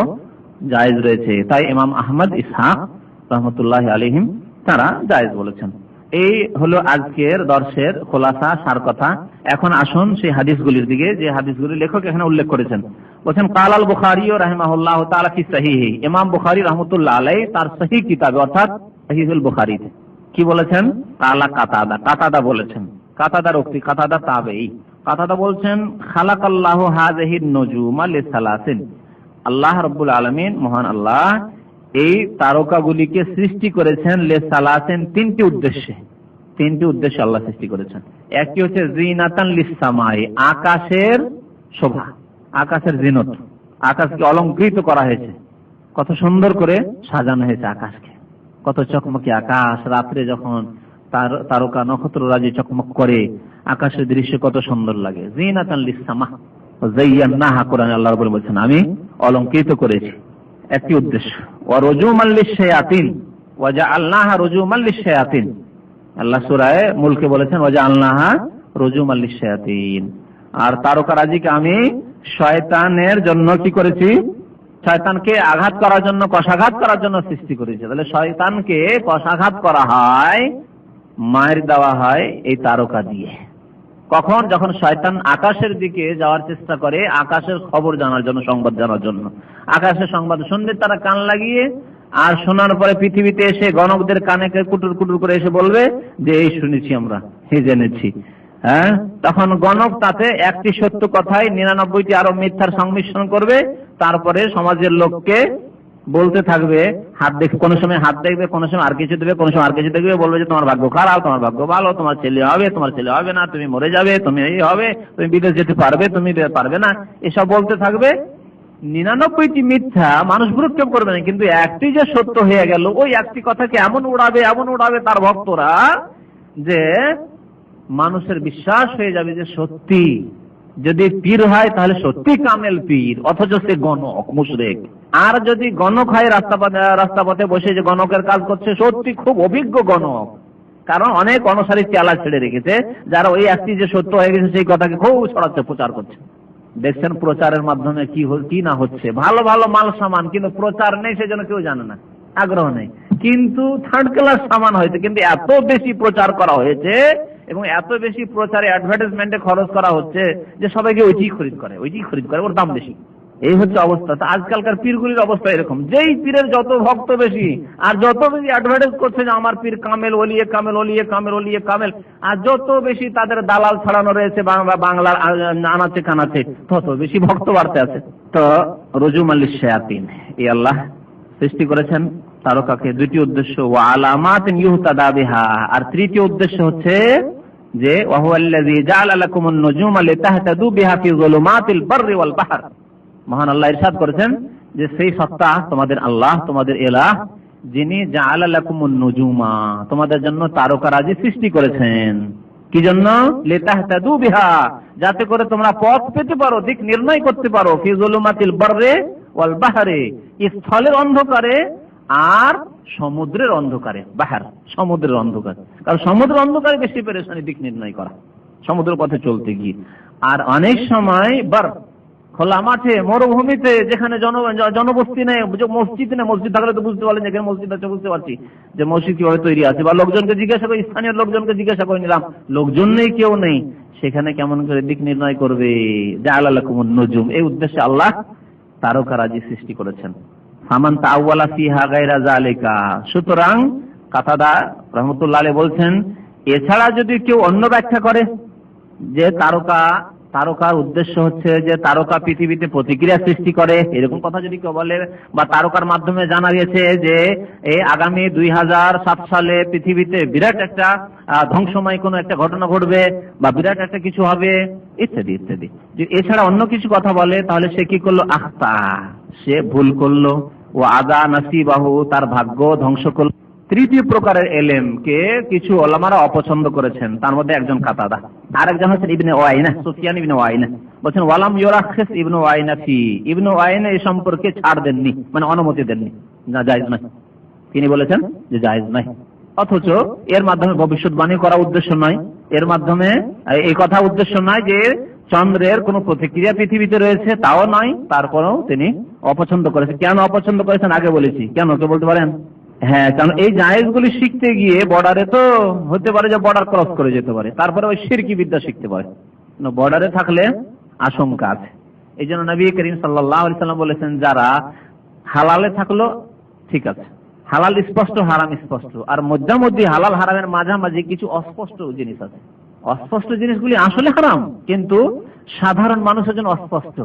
জায়েজ রয়েছে। তাই ইমাম আহমদ ইসহাক রাহমাতুল্লাহি আলাইহিম তারা জায়েজ বলেছেন। এই হলো আজকের দর্শের খোলাসা, সার কথা। এখন আসুন সেই হাদিসগুলির দিকে, যে হাদিসগুলি লেখক এখানে উল্লেখ করেছেন। বলছেন কালাল বুখারী রাহিমাহুল্লাহ তাআলা ফি সাহিহি, ইমাম বুখারী রাহমাতুল্লাহ আলাইহি তার সহিহ কিতাবে অর্থাৎ সহিহুল বুখারীতে কি বলেছেন? কালা কাতাদা বলেছেন। কাতাদার উক্তি, কাতাদা তাবেঈ। কাতাদা বলছেন খালাকাল্লাহু হাযিহিন নুজুমা লিসালাসিন, আল্লাহ রাব্বুল আলামিন, মহান আল্লাহ এই তারকাগুলিকে সৃষ্টি করেছেন লিসালাসিন, তিনটি উদ্দেশ্যে আল্লাহ সৃষ্টি করেছেন। একটি হচ্ছে জিনাতান লিসসামাই, আকাশের শোভা, আকাশের জিনত, আকাশকে অলংকৃত করা হয়েছে, কত সুন্দর করে সাজানো হয়েছে আকাশকে, কত চকমকি আকাশ। রাত্রে যখন তারকা নক্ষত্ররাজি চকমক করে আকাশের দৃশ্য কত সুন্দর লাগে। জিনাতান লিসসামা যায়্যানাহা, কোরআনে আল্লাহ রাব্বুল বলেছেন আমি অলংকৃত করেছি, একটি উদ্দেশ্য। ওয়া রুজুমান লিশ-শায়াতিন ওয়া জাআলনাহা রুজুমান লিশ-শায়াতিন, আল্লাহ সূরা মুলকে বলেছেন ওয়া জাআলনাহা রুজুমান লিশ-শায়াতিন, আর তারকারাজিকে আমি শয়তানের জন্য কি করেছি? শয়তানকে আঘাত করার জন্য, কষাঘাত করার জন্য সৃষ্টি করেছে। তাহলে শয়তানকে কষাঘাত করা হয়, মার দেওয়া হয় এই তারকা দিয়ে। কখন? যখন শয়তান আকাশের দিকে যাওয়ার চেষ্টা করে, আকাশের খবর জানার জন্য, সংবাদ জানার জন্য। আকাশের সংবাদ শুনলে তারা কান লাগিয়ে, আর শোনার পরে পৃথিবীতে এসে গণকদের কানে কুটুর কুটুর করে এসে বলবে যে এই শুনেছি আমরা, এই জেনেছি। হ্যাঁ, তখন গণক তাতে একটি সত্য কথায় 99টি আরো মিথ্যার সংমিশ্রণ করবে। তারপরে সমাজের লোককে বলতে থাকবে, হাত দেখে, কোনো সময় হাত দেখবে, কোনো সময় আর কিছু দেবে, কোনো সময় আর কিছু দেখবে, বলবে যে তোমার ভাগ্য খারাপ, তোমার ভাগ্য ভালো, তোমার ছেলে হবে, তোমার ছেলে হবে না, তুমি মরে যাবে, তুমি এই হবে, তুমি বিদেশ যেতে পারবে, তুমি পারবে না, এসব বলতে থাকবে। 99টি মিথ্যা মানুষ ভ্রুক্ষেপ করবে না, কিন্তু একটি যে সত্য হয়ে গেল, ওই একটি কথাকে এমন উড়াবে তার ভক্তরা যে মানুষের বিশ্বাস হয়ে যাবে যে সত্যি। যদি পীর হয় তাহলে সত্যি কামেল পীর, অথচ সে গণক, মুশরিক। আর যদি গণক হয়, রাস্তা পথে বসে যে গণকের কাজ করছে, সত্যি খুব অভিজ্ঞ গণক, কারণ অনেক অনুসারী চেলা ছেড়ে রেখেছে, যারা ওই একটি যে সত্য হয়ে গেছে সেই কথাকে খুব ছড়াচ্ছে, প্রচার করছে। দেখছেন প্রচারের মাধ্যমে কি না হচ্ছে, ভালো ভালো মাল সামান, কিন্তু প্রচার নেই, সেজন্য কেউ জানে না, আগ্রহ নেই। কিন্তু থার্ড ক্লাস সামান হয়েছে, কিন্তু এত বেশি প্রচার করা হয়েছে এবং এত বেশি প্রচারে, অ্যাডভার্টাইজমেন্টে খরচ করা হচ্ছে যে সবাইকে ওইটি খরিদ করে, ওর দাম বেশি। এই হচ্ছে অবস্থা। তো আজকালকার পীরগুলির অবস্থা এরকম, যেই পীরের যত ভক্ত বেশি, আর যত বেশি অ্যাডভার্টাইজ করছে যে আমার পীর কামেল, ওলিয়ে কামেল, আর যত বেশি তাদের দালাল ছড়ানো রয়েছে বাংলার আনাচে কানাচে, তত বেশি ভক্ত বাড়তে আছে। তো রুজুমান লিশ-শায়াতিন, এই আল্লাহ সৃষ্টি করেছেন তারকাকে, দুটি উদ্দেশ্য। ওয়া আলামাতিন ইউহতাদা বিহা, আর তৃতীয় উদ্দেশ্য হচ্ছে যে ওয়া হুয়াল্লাযী জাআলা লাকুমুন নুজুমা লিতাহতাদু বিহা ফি যুলুমাতিল বাররি ওয়াল বাহর। মহান আল্লাহ ইরশাদ করেছেন যে সেই সত্তা তোমাদের আল্লাহ, তোমাদের ইলাহ, যিনি জাআলা লাকুমুন নুজুমা, তোমাদের জন্য তারকারাজি সৃষ্টি করেছেন। কি জন্য? লিতাহতাদু বিহা, যাতে করে তোমরা পথ পেতে পারো, দিক নির্ণয় করতে পারো। ফি যুলুমাতিল বাররি ওয়াল বাহরি, স্থলের অন্ধকারে আর সমুদ্রের অন্ধকারে। বাহার, সমুদ্রের অন্ধকার, কারণ সমুদ্রের অন্ধকারে বেশি পেরেশানি দিক নির্ণয় করা, সমুদ্রের পথে চলতে গিয়ে। আর অনেক সময় খোলা মাঠে, মরুভূমিতে, যেখানে জনবস্তি নেই, মসজিদ নেই, মসজিদ থাকলে তো বুঝতে পারলেন যেখানে মসজিদ আছে, বুঝতে পারছি যে মসজিদ কিভাবে তৈরি আছে, বা লোকজনকে জিজ্ঞাসা করে, স্থানীয় লোকজনকে জিজ্ঞাসা করে নিলাম, লোকজন নেই, কেউ নেই, সেখানে কেমন করে দিক নির্ণয় করবে? জাআলা লাকুমুন নুজুম, এই উদ্দেশ্যে আল্লাহ তারকারাজি সৃষ্টি করেছেন। ফামান তাআওয়ালা ফিহা গায়রা যালিকা, সুতরাং কাতাদা রাহমাতুল্লাহ আলাইহি বলছেন, এছাড়া যদি কেউ অন্য ব্যাখ্যা করে যে তারকার উদ্দেশ্য হচ্ছে যে তারকা পৃথিবীতে প্রতিক্রিয়া সৃষ্টি করে, এরকম কথা যদি কেউ বলে, বা তারকার মাধ্যমে জানা গেছে যে এই আগামী 2007 সালে পৃথিবীতে বিরাট একটা ধ্বংসময় কোনো একটা ঘটনা ঘটবে, বা বিরাট একটা কিছু হবে, ইত্যাদি ইত্যাদি, এছাড়া অন্য কিছু কথা বলে, তাহলে সে কি করলো? আখতা, সে ভুল করলো। ও আদা নাসিবাহু, তার ভাগ্য ধ্বংস করলো। তৃতীয় প্রকারের এলেমকে কিছু ওলামারা অপছন্দ করেছেন, তার মধ্যে একজন কাতাদা, আরেকজন হচ্ছেন ইবনে ওয়াইনা, সুফিয়ান ইবনে ওয়াইনা। বলছেন ওয়ালাম ইউরাখিস ইবনে ওয়াইনা ফি, ইবনে ওয়াইনা এই সম্পর্কে ছাড় দেননি, মানে অনুমতি দেননি, না জায়েজ নাই, তিনি বলেছেন যে জায়েজ নাই। অথচ এর মাধ্যমে ভবিষ্যৎবাণী করা উদ্দেশ্য নয়, এর মাধ্যমে এই কথা উদ্দেশ্য নয় যে চন্দ্রের কোন প্রতিক্রিয়া পৃথিবীতে রয়েছে, তাও নয়, তারপরেও তিনি অপছন্দ করেছেন। কেন অপছন্দ করেছেন আগে বলেছি, কেন কে বলতে পারেন? হ্যাঁ, কারণ এই জায়েজগুলি শিখতে গিয়ে বর্ডারে তো হতে পারে যে বর্ডার ক্রস করে যেতে পারে, তারপরে ওই শিরকি বিদ্যা শিখতে পারে। বর্ডারে থাকলে আশঙ্কা আছে। এই জন্য নবী করিম সাল্লাল্লাহু আলাইহি সাল্লাম বলেছেন, যারা হালালে থাকলো ঠিক আছে, হালাল স্পষ্ট হারাম স্পষ্ট, আর মধ্যে হালাল হারামের মাঝামাঝি কিছু অস্পষ্ট জিনিস আছে। অস্পষ্ট জিনিসগুলি আসলে হারাম, কিন্তু সাধারণ মানুষের জন্য অস্পষ্ট,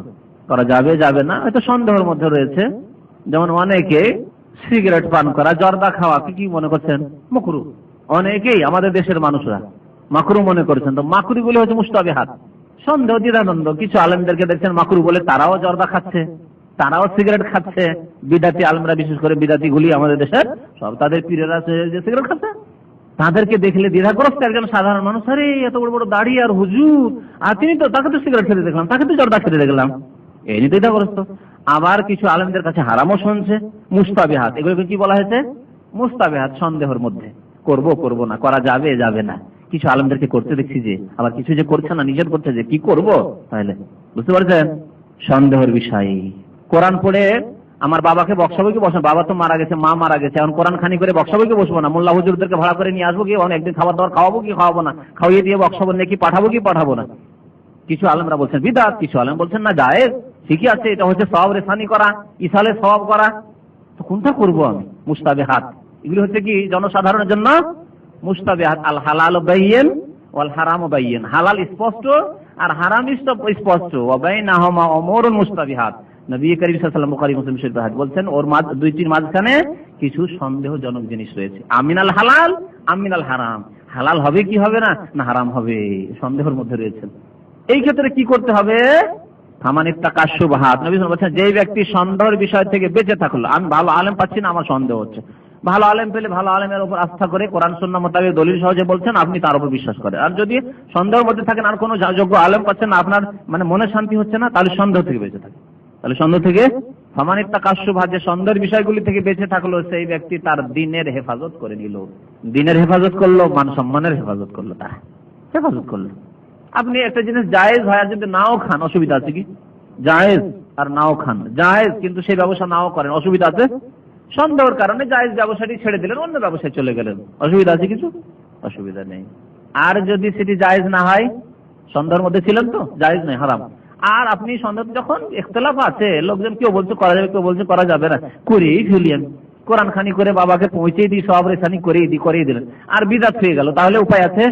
করা যাবে যাবে না, হয়তো সন্দেহের মধ্যে রয়েছে। যেমন অনেকে সিগারেট পান করা, জর্দা খাওয়া কি মনে করছেন মাকরুহ, অনেকেই আমাদের দেশের মানুষরা মাকরুহ মনে করেছেন। তো মাকরুহ গুলি হচ্ছে মুস্তাবিহাত, সন্দেহ দ্বিধাদ্বন্দ্ব। কিছু আলেমদেরকে দেখছেন মাকরুহ বলে তারাও জর্দা খাচ্ছে, তারাও সিগারেট খাচ্ছে। বিদাতি আলেমরা, বিশেষ করে বিদাতি গুলি আমাদের দেশের সব, তাদের পীরেরা যে সিগারেট খাচ্ছে, তাদেরকে দেখলে দ্বিধাগ্রস্ত একজন সাধারণ মানুষ, আরে এত বড় বড় দাড়ি আর হুজুর, আর তিনি তো, তাকে তো সিগারেট খেতে দেখলাম, তাকে তো জর্দা খেতে দেখলাম, এই নিয়ে দ্বিধাগ্রস্ত। আবার কিছু আলেমদের কাছে হারামও শুনছে, মুস্তাবিহাত, এগুলোকে কি বলা হয়েছে? মুস্তাবিহাত, সন্দেহের মধ্যে, করব না, করা যাবে যাবে না। কিছু আলেমদেরকে করতে দেখছি যে, আবার কিছু যে করছে না, নিজের করছে যে, কি করব তাহলে? বুঝতে পারছেন? সন্দেহের বিষয়। কোরআন পড়ে আমার বাবাকে বক্সাবইকে বসবো, বাবা তো মারা গেছে, মা মারা গেছে, এখন কোরআন খানি করে বক্সাবইকে বসবো না, মোল্লা হুজুরদেরকে ভাড়া করে নিয়ে আসবো কি, একদিন খাবার দাবার খাওয়াবো কি খাওয়াবো না, খাওয়িয়ে দিয়ে বক্সাবো নাকি পাঠাবো কি পাঠাবো না। কিছু আলেমরা বলছেন বিদআত, কিছু আলেম বলছেন না জায়েজ, ঠিকই আছে, এটা হচ্ছে সওয়াব রেসানি করা, ইসালে সওয়াব করা। তো কোনটা করবো আমি? মুস্তাবিহাত, এগুলি হচ্ছে কি জনসাধারণের জন্য মুস্তাবিহাত। আল হালাল বাইয়িন ওয়াল হারাম বাইয়িন, হালাল স্পষ্ট আর হারাম স্পষ্ট, ওয়া বাইনাহুমা উমুরুন মুস্তাবিহাত। নবী করিম সাল্লাল্লাহু আলাইহি ওয়াসাল্লাম বুখারী মুসলিম শরীফে হাদিস বলছেন, ওর দুইটির মাঝখানে কিছু সন্দেহজনক জিনিস রয়েছে। আমিনাল হালাল আমিনাল হারাম, হালাল হবে কি হবে না, না হারাম হবে, সন্দেহের মধ্যে রয়েছে। এই ক্ষেত্রে কি করতে হবে? ফামানিত্তাকা শুবহাত, নবী সাল্লাল্লাহু আলাইহি ওয়াসাল্লাম বলেছেন, যেই ব্যক্তি সন্দেহের বিষয় থেকে বেঁচে থাকলো, আমি ভালো আলেম পাচ্ছি না, আমার সন্দেহ হচ্ছে, ভালো আলেম পেলে ভালো আলেমের উপর আস্থা করে কোরআন সুন্নাহ মোতাবেক দলিল সহজে বলছেন, আপনি তার উপর বিশ্বাস করেন। আর যদি সন্দেহের মধ্যে থাকেন, আর কোনো যোগ্য আলেম পাচ্ছেন না, আপনার মানে মনে শান্তি হচ্ছে না, তাহলে সন্দেহ থেকে বেঁচে থাকেন। তাহলে সন্দেহ থেকে, ফামানিত্তাকা শুবহাত, যে সন্দেহের বিষয়গুলি থেকে বেঁচে থাকলো, সেই ব্যক্তি তার দ্বীনের হেফাজত করে নিল। দ্বীনের হেফাজত করলো, মান সম্মানের হেফাজত করলো, তার হেফাজত করলো। আপনি একটা জিনিস জায়েজ হয় আর যদি নাও খান, অসুবিধা আছে কি? জায়েজ আর নাও খান, জায়েজ কিন্তু সেই ব্যবসা নাও করেন, অসুবিধা আছে? সন্দেহের কারণে জায়েজ ব্যবসাটি ছেড়ে দিলেন, অন্য ব্যবসায় চলে গেলেন, অসুবিধা আছে কিছু? অসুবিধা নেই। আর যদি সেটি জায়েজ না হয়, সন্দেহের মধ্যে ছিলেন তো, জায়েজ নয়, হারাম। আর আপনি সন্দেহ, যখন ইখতিলাফ আছে, লোকজন কেউ বলছে করা যাবে, কেউ বলছে করা যাবে না, করেই ফেলিয়েন, কোরআন খানি করে বাবাকে পৌঁছে দিই, সব রেসানি করিয়ে দিলেন, আর বিদআত হয়ে গেল, তাহলে উপায় আছে?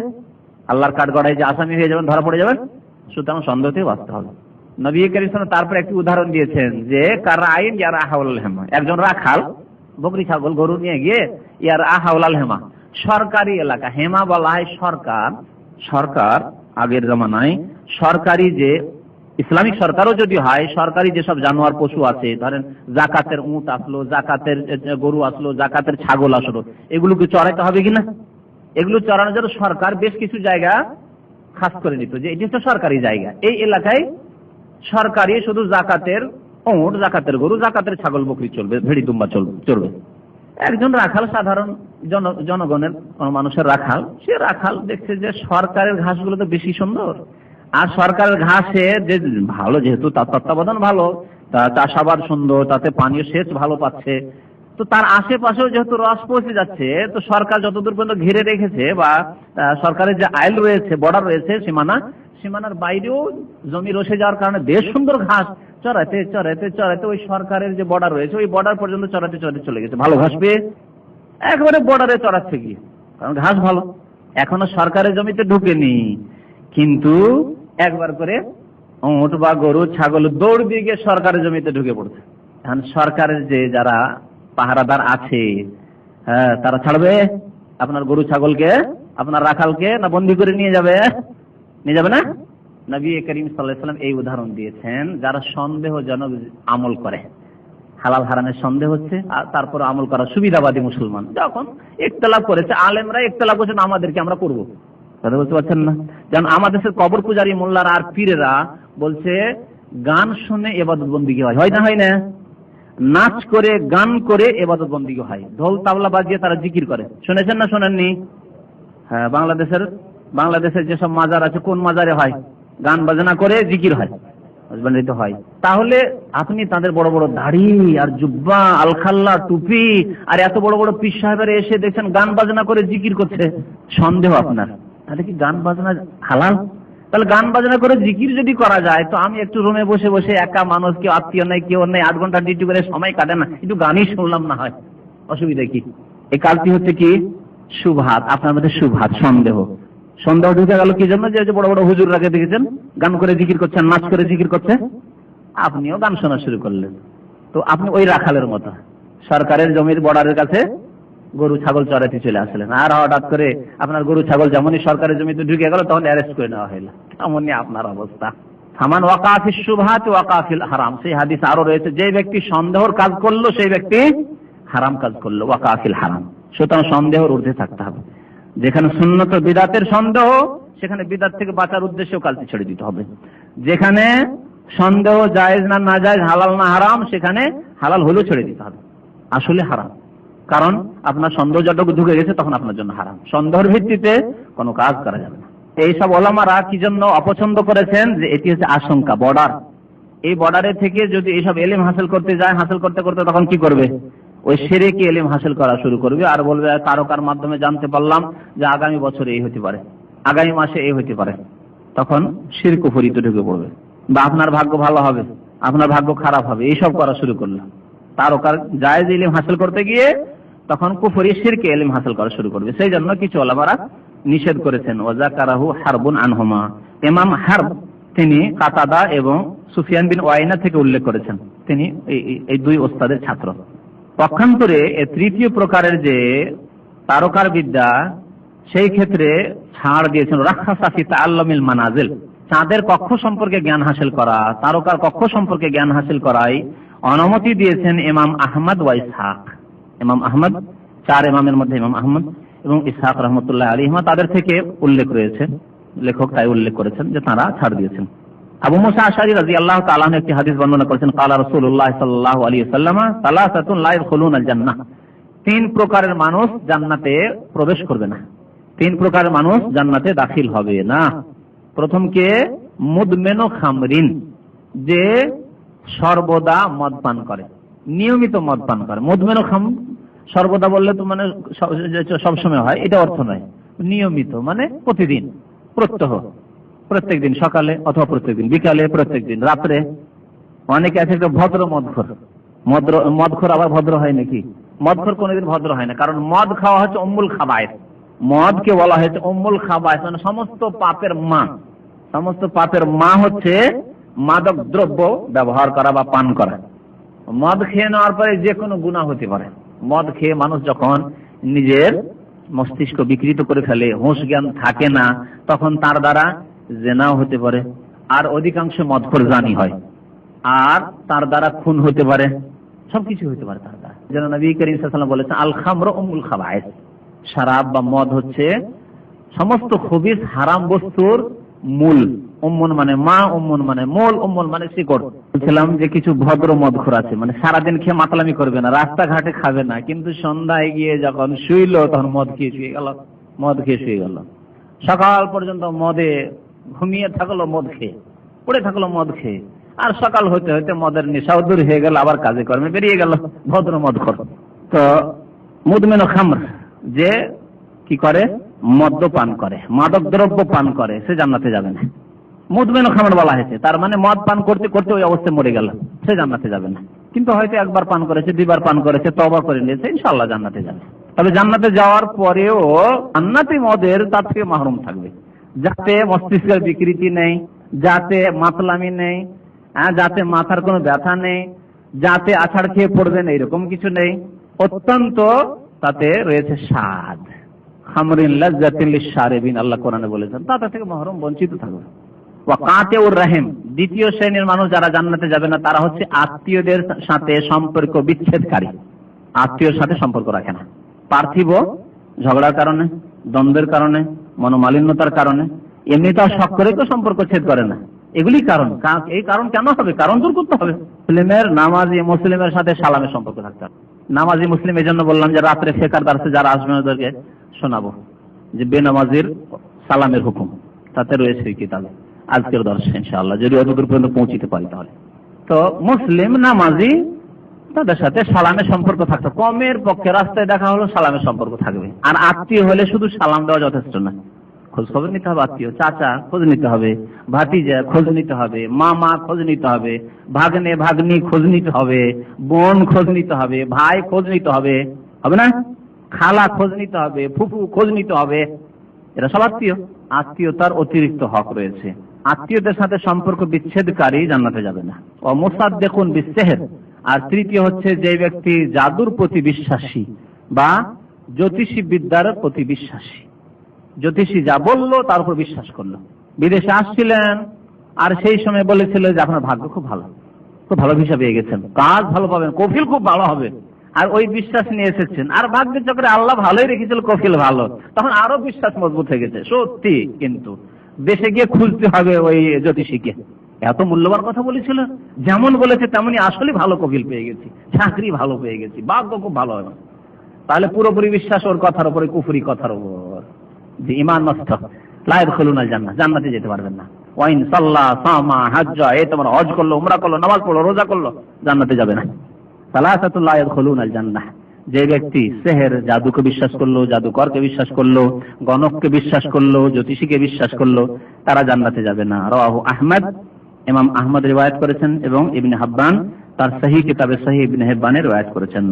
আল্লাহর কাঠগড়ায় যে আসামি হয়ে যাবেন, ধরা পড়ে যাবেন। সুতরাং সন্দেহ থেকে বাঁচতে হবে। নবী করিম সাল্লাল্লাহু আলাইহি ওয়াসাল্লাম তারপর একটি উদাহরণ দিয়েছেন যে, কারাইন ইয়ারা হাওলাল হেমা, একজন রাখাল বকরি ছাগল গরু নিয়ে গিয়ে ইয়ারা হাওলাল হেমা, সরকারি এলাকা, হেমা বলা হয় সরকার আগের জামানায় সরকারি, যে ইসলামিক সরকারও যদি হয়, সরকারি যেসব জানোয়ার পশু আছে, ধরেন জাকাতের উট আসলো, জাকাতের গরু আসলো, জাকাতের ছাগল আসলো, এগুলোকে চড়াইতে হবে কিনা? এগুলো চড়ানোর জন্য সরকার বেশ কিছু জায়গা খাস করে নিত, যে এটি হচ্ছে সরকারি জায়গা, এই এলাকায় সরকারি শুধু জাকাতের উট, জাকাতের গরু, জাকাতের ছাগল বকরি চলবে, ভেড়ি দুম্বা চলবে। একজন রাখাল, সাধারণ জনগণের মানুষের রাখাল, সে রাখাল দেখছে যে সরকারের ঘাসগুলো তো বেশি সুন্দর, আর সরকারের ঘাসে যে ভালো, যেহেতু তার তত্ত্বাবধান ভালো, চাষাবাদ সুন্দর, তাতে পানীয় সেচ ভালো পাচ্ছে, তো তার আশেপাশেও যেহেতু রস পৌঁছে যাচ্ছে, তো সরকার যতদূর পর্যন্ত ঘিরে রেখেছে, বা সরকারের যে আইল রয়েছে, বর্ডার রয়েছে, সীমানার বাইরেও জমি রসে যাওয়ার কারণে বেশ সুন্দর ঘাস চড়াইতে ওই সরকারের যে বর্ডার রয়েছে, ওই বর্ডার পর্যন্ত চড়াতে চলে গেছে, ভালো ঘাস পেয়ে একবারে বর্ডারে চড়াচ্ছে গিয়ে, কারণ ঘাস ভালো। এখনো সরকারের জমিতে ঢুকেনি, কিন্তু একবার করে উট বা গরু ছাগল দৌড় দিয়ে গিয়ে সরকারের জমিতে ঢুকে পড়ছে। এখন সরকারের যে যারা পাহারাদার আছে, হ্যাঁ, তারা ছাড়বে আপনার গরু ছাগলকে, আপনার রাখালকে, না বন্দি করে নিয়ে যাবে না? নবী করিম সাল্লাল্লাহু আলাইহি ওয়াসাল্লাম এই উদাহরণ দিয়েছেন, যারা সন্দেহজনক আমল করে, হালাল হারামের সন্দেহ হচ্ছে, আর তারপর আমল করা সুবিধাবাদী মুসলমান, যখন ইখতিলাফ করেছে, আলেমরা ইখতিলাফ করেছেন, আমাদেরকে আমরা করবো, কথা বলতে পারছেন না? যেমন আমাদের দেশের কবর পূজারী মোল্লারা আর পীরেরা বলছে গান শুনে ইবাদত বন্দেগী হয় না, হয় না? নাচ করে, গান করে ইবাদত বন্দেগী হয়, ঢোল তাবলা বাজিয়ে তারা জিকির করে, শুনেছেন না শোনেননি? হ্যাঁ, বাংলাদেশের যেসব মাজার আছে, কোন মাজারে হয়? গান বাজনা করে জিকির হয়, হাজবেন্ড তো হয়। তাহলে আপনি তাদের বড় বড় দাড়ি আর জুব্বা, আলখাল্লা, টুপি আর এত বড় বড় পীর সাহেবের এসে দেখছেন গান বাজনা করে জিকির করছে, সন্দেহ আপনার। তাহলে কি গান বাজনা হালাল? তাহলে গান বাজনা করে জিকির যদি করা যায়, তো আমি একটু রুমে বসে বসে একা মানুষ, কেউ আত্মীয় নেই, কেউ নেই, 8 ঘন্টা ডিউটি করে সময় কাটে না, একটু গানই শুনলাম না হয়, অসুবিধা কি? এই কাজটি হচ্ছে কি শুবহাত, আপনার মধ্যে শুবহাত, সন্দেহ। সন্দেহ ঢুকে গেল কি জন্য? যে বড় বড় হুজুররাকে দেখেছেন গান করে জিকির করছেন, নাচ করে জিকির করছে, আপনিও গান শোনা শুরু করলেন। তো আপনি ওই রাখালের মতো সরকারের জমির বর্ডারের কাছে গরু ছাগল চড়াতে চলে আসলেন, আর হঠাৎ করে আপনার গরু ছাগল যেমনই সরকারের জমিতে ঢুকে গেল তখন অ্যারেস্ট করে নেওয়া হলো। তেমনই আপনার অবস্থা। ফামান ওয়াকা ফিশ শুবহাত ওয়াকা ফিল হারাম। সেই হাদিস আরো রয়েছে, যে ব্যক্তি সন্দেহের কাজ করলো সেই ব্যক্তি হারাম কাজ করলো, ওয়াকা ফিল হারাম। সুতরাং সন্দেহের ঊর্ধ্বে থাকতে হবে। যেখানে সুন্নত বিদআতের সন্দেহ, সেখানে বিদআত থেকে বাঁচার উদ্দেশ্যেও কাজটি ছেড়ে দিতে হবে। যেখানে সন্দেহ জায়েজ না নাজায়েজ, হালাল না হারাম, সেখানে হালাল হলেও ছেড়ে দিতে হবে, আসলে হারাম। কারণ আপনার সন্দেহ যতটুকু ঢুকে গেছে তখন আপনার জন্য হারাম। সন্দেহের ভিত্তিতে কোনো কাজ করা যাবে না। এইসব ওলামারা কি জন্য অপছন্দ করেছেন? যে এটি হচ্ছে আশঙ্কা, বর্ডার। এই বর্ডারে থেকে যদি এইসব এলিম হাসিল করতে যায়, হাসিল করতে করতে তখন কি করবে? ওই শিরকি এলিম হাসিল করা শুরু করবে, আর বলবে তারকার মাধ্যমে জানতে পারলাম যে আগামী বছরে এই হতে পারে, আগামী মাসে এই হতে পারে। তখন শিরক কুফরিতে ঢুকে পড়বে। বা আপনার ভাগ্য ভালো হবে, আপনার ভাগ্য খারাপ হবে, এইসব করা শুরু করলো। তারকার জায়েজ ইলম হাসিল করতে গিয়ে তখন কুফরি শিরকে ইলম হাসিল করা শুরু করবে। সেই জন্য কিছু ওলামারা নিষেধ করেছেন। ওয়াজাকারাহু হারবুন আনহুমা। ইমাম হারব তিনি কাতাদা এবং সুফিয়ান বিন ওয়াইনা থেকে উল্লেখ করেছেন, তিনি এই দুই ওস্তাদের ছাত্র। পক্ষান্তরে তৃতীয় প্রকারের যে তারকার বিদ্যা, সেই ক্ষেত্রে ছাড় দিয়েছেন রাখাসা ফি তাআল্লুমিল মানাজিল। চাঁদের কক্ষ সম্পর্কে জ্ঞান হাসিল করা, তারকার কক্ষ সম্পর্কে জ্ঞান হাসিল করাই অনুমতি দিয়েছেন ইমাম আহমদ ওয়া ইসহাক। ইমাম আহমদ, 4 ইমামের মধ্যে ইমাম আহমদ এবং ইসহাক রহমতুল্লাহ আলাইহিমা, তাদের থেকে উল্লেখ রয়েছে, লেখক তাই উল্লেখ করেছেন যে তারা ছাড় দিয়েছেন। আবু মুসা আশআরী রাদিয়াল্লাহু তাআলা আনহু একটি হাদিস বর্ণনা করেছেন, ক্বালা রাসূলুল্লাহ সাল্লাল্লাহু আলাইহি ওয়াসাল্লাম সালাসাতুন লা ইয়াদখুলুনাল জান্নাহ। 3 প্রকারের মানুষ জান্নাতে প্রবেশ করবে না, 3 প্রকারের মানুষ জান্নাতে দাখিল হবে না। প্রথম কে? মুদমেনু খামরিন, যে সর্বদা মদ পান করে, নিয়মিত মদ পান করে। মুদমেনু খাম, সর্বদা বললে তো মানে সবসময় হয়, এটা অর্থ নয়। নিয়মিত মানে প্রতিদিন, প্রত্যহ, প্রত্যেক দিন সকালে অথবা প্রত্যেক দিন বিকালে, প্রত্যেক দিন রাত্রে। অনেকে আছে একটা ভদ্র মদখোর। মদখোর আবার ভদ্র হয় নাকি? মদখোর কোনোদিন ভদ্র হয় না, কারণ মদ খাওয়া হচ্ছে উম্মুল খাবায়েস। মদকে বলা হয়েছে উম্মুল খাবায়েস, মানে সমস্ত পাপের মা। সমস্ত পাপের মা হচ্ছে মাদক দ্রব্য ব্যবহার করা বা পান করা। মদ খেয়ে নেওয়ার পরে যে কোনো গুনাহ হতে পারে। মদ খেয়ে মানুষ যখন নিজের মস্তিষ্ক বিকৃত করে ফেলে, হুঁশ জ্ঞান থাকে না, তখন তার দ্বারা জেনাও হতে পারে। আর অধিকাংশ মদখোর জানি হয়, আর তার দ্বারা খুন হতে পারে, সবকিছু হতে পারে তার দ্বারা। যেন নবী করিম সাল্লাল্লাহু আলাইহি ওয়াসাল্লাম বলেছেন, আল খামরু উম্মুল খাবায়েস। শরাব বা মদ হচ্ছে সমস্ত খবিস হারাম বস্তুর মূল। উম্মুন মানে মা, উম্মুন মানে মূল, উম্মুন মানে শিকড়। বলছিলাম যে কিছু ভদ্র মদখোর আছে, মানে সারাদিন খেয়ে মাতলামি করবে না, রাস্তাঘাটে খাবে না, কিন্তু সন্ধ্যায় গিয়ে যখন শুইলো তখন মদ খেয়ে শুয়ে গেল, মদ খেয়ে শুয়ে গেল। সকাল পর্যন্ত মদে ঘুমিয়ে থাকলো, মদ খেয়ে পড়ে থাকলো, মদ খেয়ে। আর সকাল হতে হতে মদের নেশাও দূর হয়ে গেল, আবার কাজে কর্মে বেরিয়ে গেল, ভদ্র মদখোর। তো মুদমিন খামর, যে কি করে? মদ্য পান করে, মাদক দ্রব্য পান করে, সে জান্নাতে যাবে না। মুদমিন খামর বলা হয়েছে, তার মানে মদ পান করতে করতে ওই অবস্থায় মরে গেল, সে জান্নাতে যাবে না। কিন্তু হয়তো একবার পান করেছে, 2বার পান করেছে, তওবা করে নিয়েছে, ইনশাআল্লাহ জান্নাতে যাবে। তবে জান্নাতে যাওয়ার পরেও জান্নাতি মদের তার থেকে মাহরুম থাকবে, যাতে মস্তিষ্কের বিকৃতি নেই, যাতে মাতলামি নেই, যাতে মাথার কোনো ব্যথা নেই, যাতে আছাড় খেয়ে পড়বেন এইরকম কিছু নেই। অত্যন্ত তাতে রয়েছে স্বাদ। খামরিন লাজ্জাতিল লিশারিবিন, আল্লাহ কোরআনে বলেছেন, তাতে থেকে মাহরুম, বঞ্চিত থাকবে। ওয়া কাতিউর রাহিম, দ্বিতীয় শ্রেণীর মানুষ যারা জান্নাতে যাবে না, তারা হচ্ছে আত্মীয়দের সাথে সম্পর্ক বিচ্ছেদকারী। আত্মীয়র সাথে সম্পর্ক রাখে না, পার্থিব ঝগড়ার কারণে, দ্বন্দ্বের কারণে, মনোমালিন্যতার কারণে, এমনি তার শখ করে তো সম্পর্ক ছেদ করে না। এগুলি কারণ। এই কারণ কেন হবে? কারণ দূর করতে হবে। মুসলিমের, নামাজি মুসলিমের সাথে সালামের সম্পর্ক থাকতে হবে। নামাজি মুসলিম, এই জন্য বললাম যে রাত্রে ফিকার দার্সে যারা আসবেন ওদেরকে শোনাবো যে বেনামাজির সালামের হুকুম, তাতে রয়েছে কিতাবে। আজকের দর্শে ইনশাআল্লাহ, যদি অতদূর পর্যন্ত পৌঁছিতে পারি তাহলে। তো মুসলিম নামাজি তাদের সাথে সালামের সম্পর্ক থাকতো, কমের পক্ষে রাস্তায় দেখা হলো সালামের সম্পর্ক থাকবে। আর আত্মীয় হলে শুধু সালাম দেওয়া যথেষ্ট না, খোঁজ খবর নিতে হবে। আত্মীয়, চাচা খোঁজ নিতে হবে, ভাতিজা খোঁজ নিতে হবে, মামা খোঁজ নিতে হবে, ভাগ্নে ভাগ্নি খোঁজ নিতে হবে, বোন খোঁজ নিতে হবে, ভাই খোঁজ নিতে হবে, হবে না? খালা খোঁজ নিতে হবে, ফুফু খোঁজ নিতে হবে। এরা সব আত্মীয়। আত্মীয়তার অতিরিক্ত হক রয়েছে। আত্মীয়দের সাথে সম্পর্ক বিচ্ছেদকারী জান্নাতে যাবে না। ও মুসাদ্দিকুন বিসসিহর। আর তৃতীয় হচ্ছে যে ব্যক্তি জাদুর প্রতি বিশ্বাসী বা জ্যোতিষী বিদ্যার প্রতি বিশ্বাসী, জ্যোতিষী যা বললো তার উপর বিশ্বাস করলো। বিদেশে আসছিলেন আর সেই সময় বলেছিল যে আপনার ভাগ্য খুব ভালো, খুব ভালো ভিসা পেয়ে গেছেন, কাজ ভালো পাবেন, কফিল খুব ভালো হবে, আর ওই বিশ্বাস নিয়ে এসেছেন। আর ভাগ্যের চক্রে আল্লাহ ভালোই রেখেছিল, কফিল ভালো, তখন আরো বিশ্বাস মজবুত হয়ে গেছে। সত্যি, কিন্তু দেশে গিয়ে খুঁজতে হবে ওই জ্যোতিষীকে। এত মূল্যবান কথা বলেছিল, যেমন বলেছে তেমনি আসলে ভালো কফিল পেয়ে গেছি, চাকরি ভালো পেয়ে গেছি, ভাগ্য খুব ভালো হবে। তাহলে পুরোপুরি বিশ্বাস ওর কথার উপরে, কুফরি কথার উপর, যে ঈমান নষ্ট, লা ইয়াদখুলুনাল জান্নাহ, জান্নাতে যেতে পারবেন না। ওয়াইন সাল্লা সামা হাজ্জা, এই তোমার হজ করলো, উমরা করলো, নামাজ পড়লো, রোজা করলো, জান্নাতে যাবে না। সালাসাতুল লা ইয়াদখুলুনাল জান্নাহ। যে ব্যক্তি সেহের, জাদুকে বিশ্বাস করলো, জাদুকরকে বিশ্বাস করলো, গণককে বিশ্বাস করলো, জ্যোতিষীকে বিশ্বাস করলো, তারা জান্নাতে যাবে না। রাওয়াহু আহমদ, ইমাম আহমদ রিওয়ায়াত করেছেন, এবং ইবনে হিব্বান তার সহিহ কিতাবে সহিহ ইবনে হিব্বানে রিওয়ায়াত করেছেন।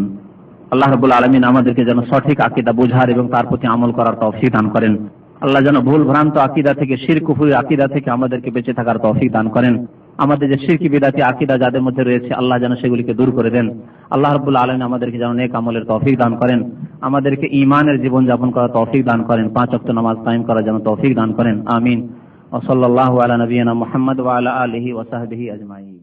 আল্লাহ রাব্বুল আলামিন আমাদেরকে যেন সঠিক আকীদা বোঝার এবং তার প্রতি আমল করার তৌফিক দান করেন। আল্লাহ যেন ভুল ভ্রান্ত আকীদা থেকে, শিরক কুফরি আকীদা থেকে আমাদেরকে বেঁচে থাকার তৌফিক দান করেন। আমাদের যে শিরকি বিদআতি আকীদা যাদের মধ্যে রয়েছে, আল্লাহ যেন সেগুলিকে দূর করে দেন। আল্লাহ রাব্বুল আলামিন আমাদেরকে যেন নেক আমলের তৌফিক দান করেন, আমাদেরকে ঈমানের জীবন যাপন করার তৌফিক দান করেন, 5 ওয়াক্ত নামাজ কায়েম করার যেন তৌফিক দান করেন। আমিন। ওয়া সাল্লাল্লাহু আলা নবিয়িনা মুহাম্মদ ওয়া আলা আলিহি ওয়া সাহবিহি আজমাইন।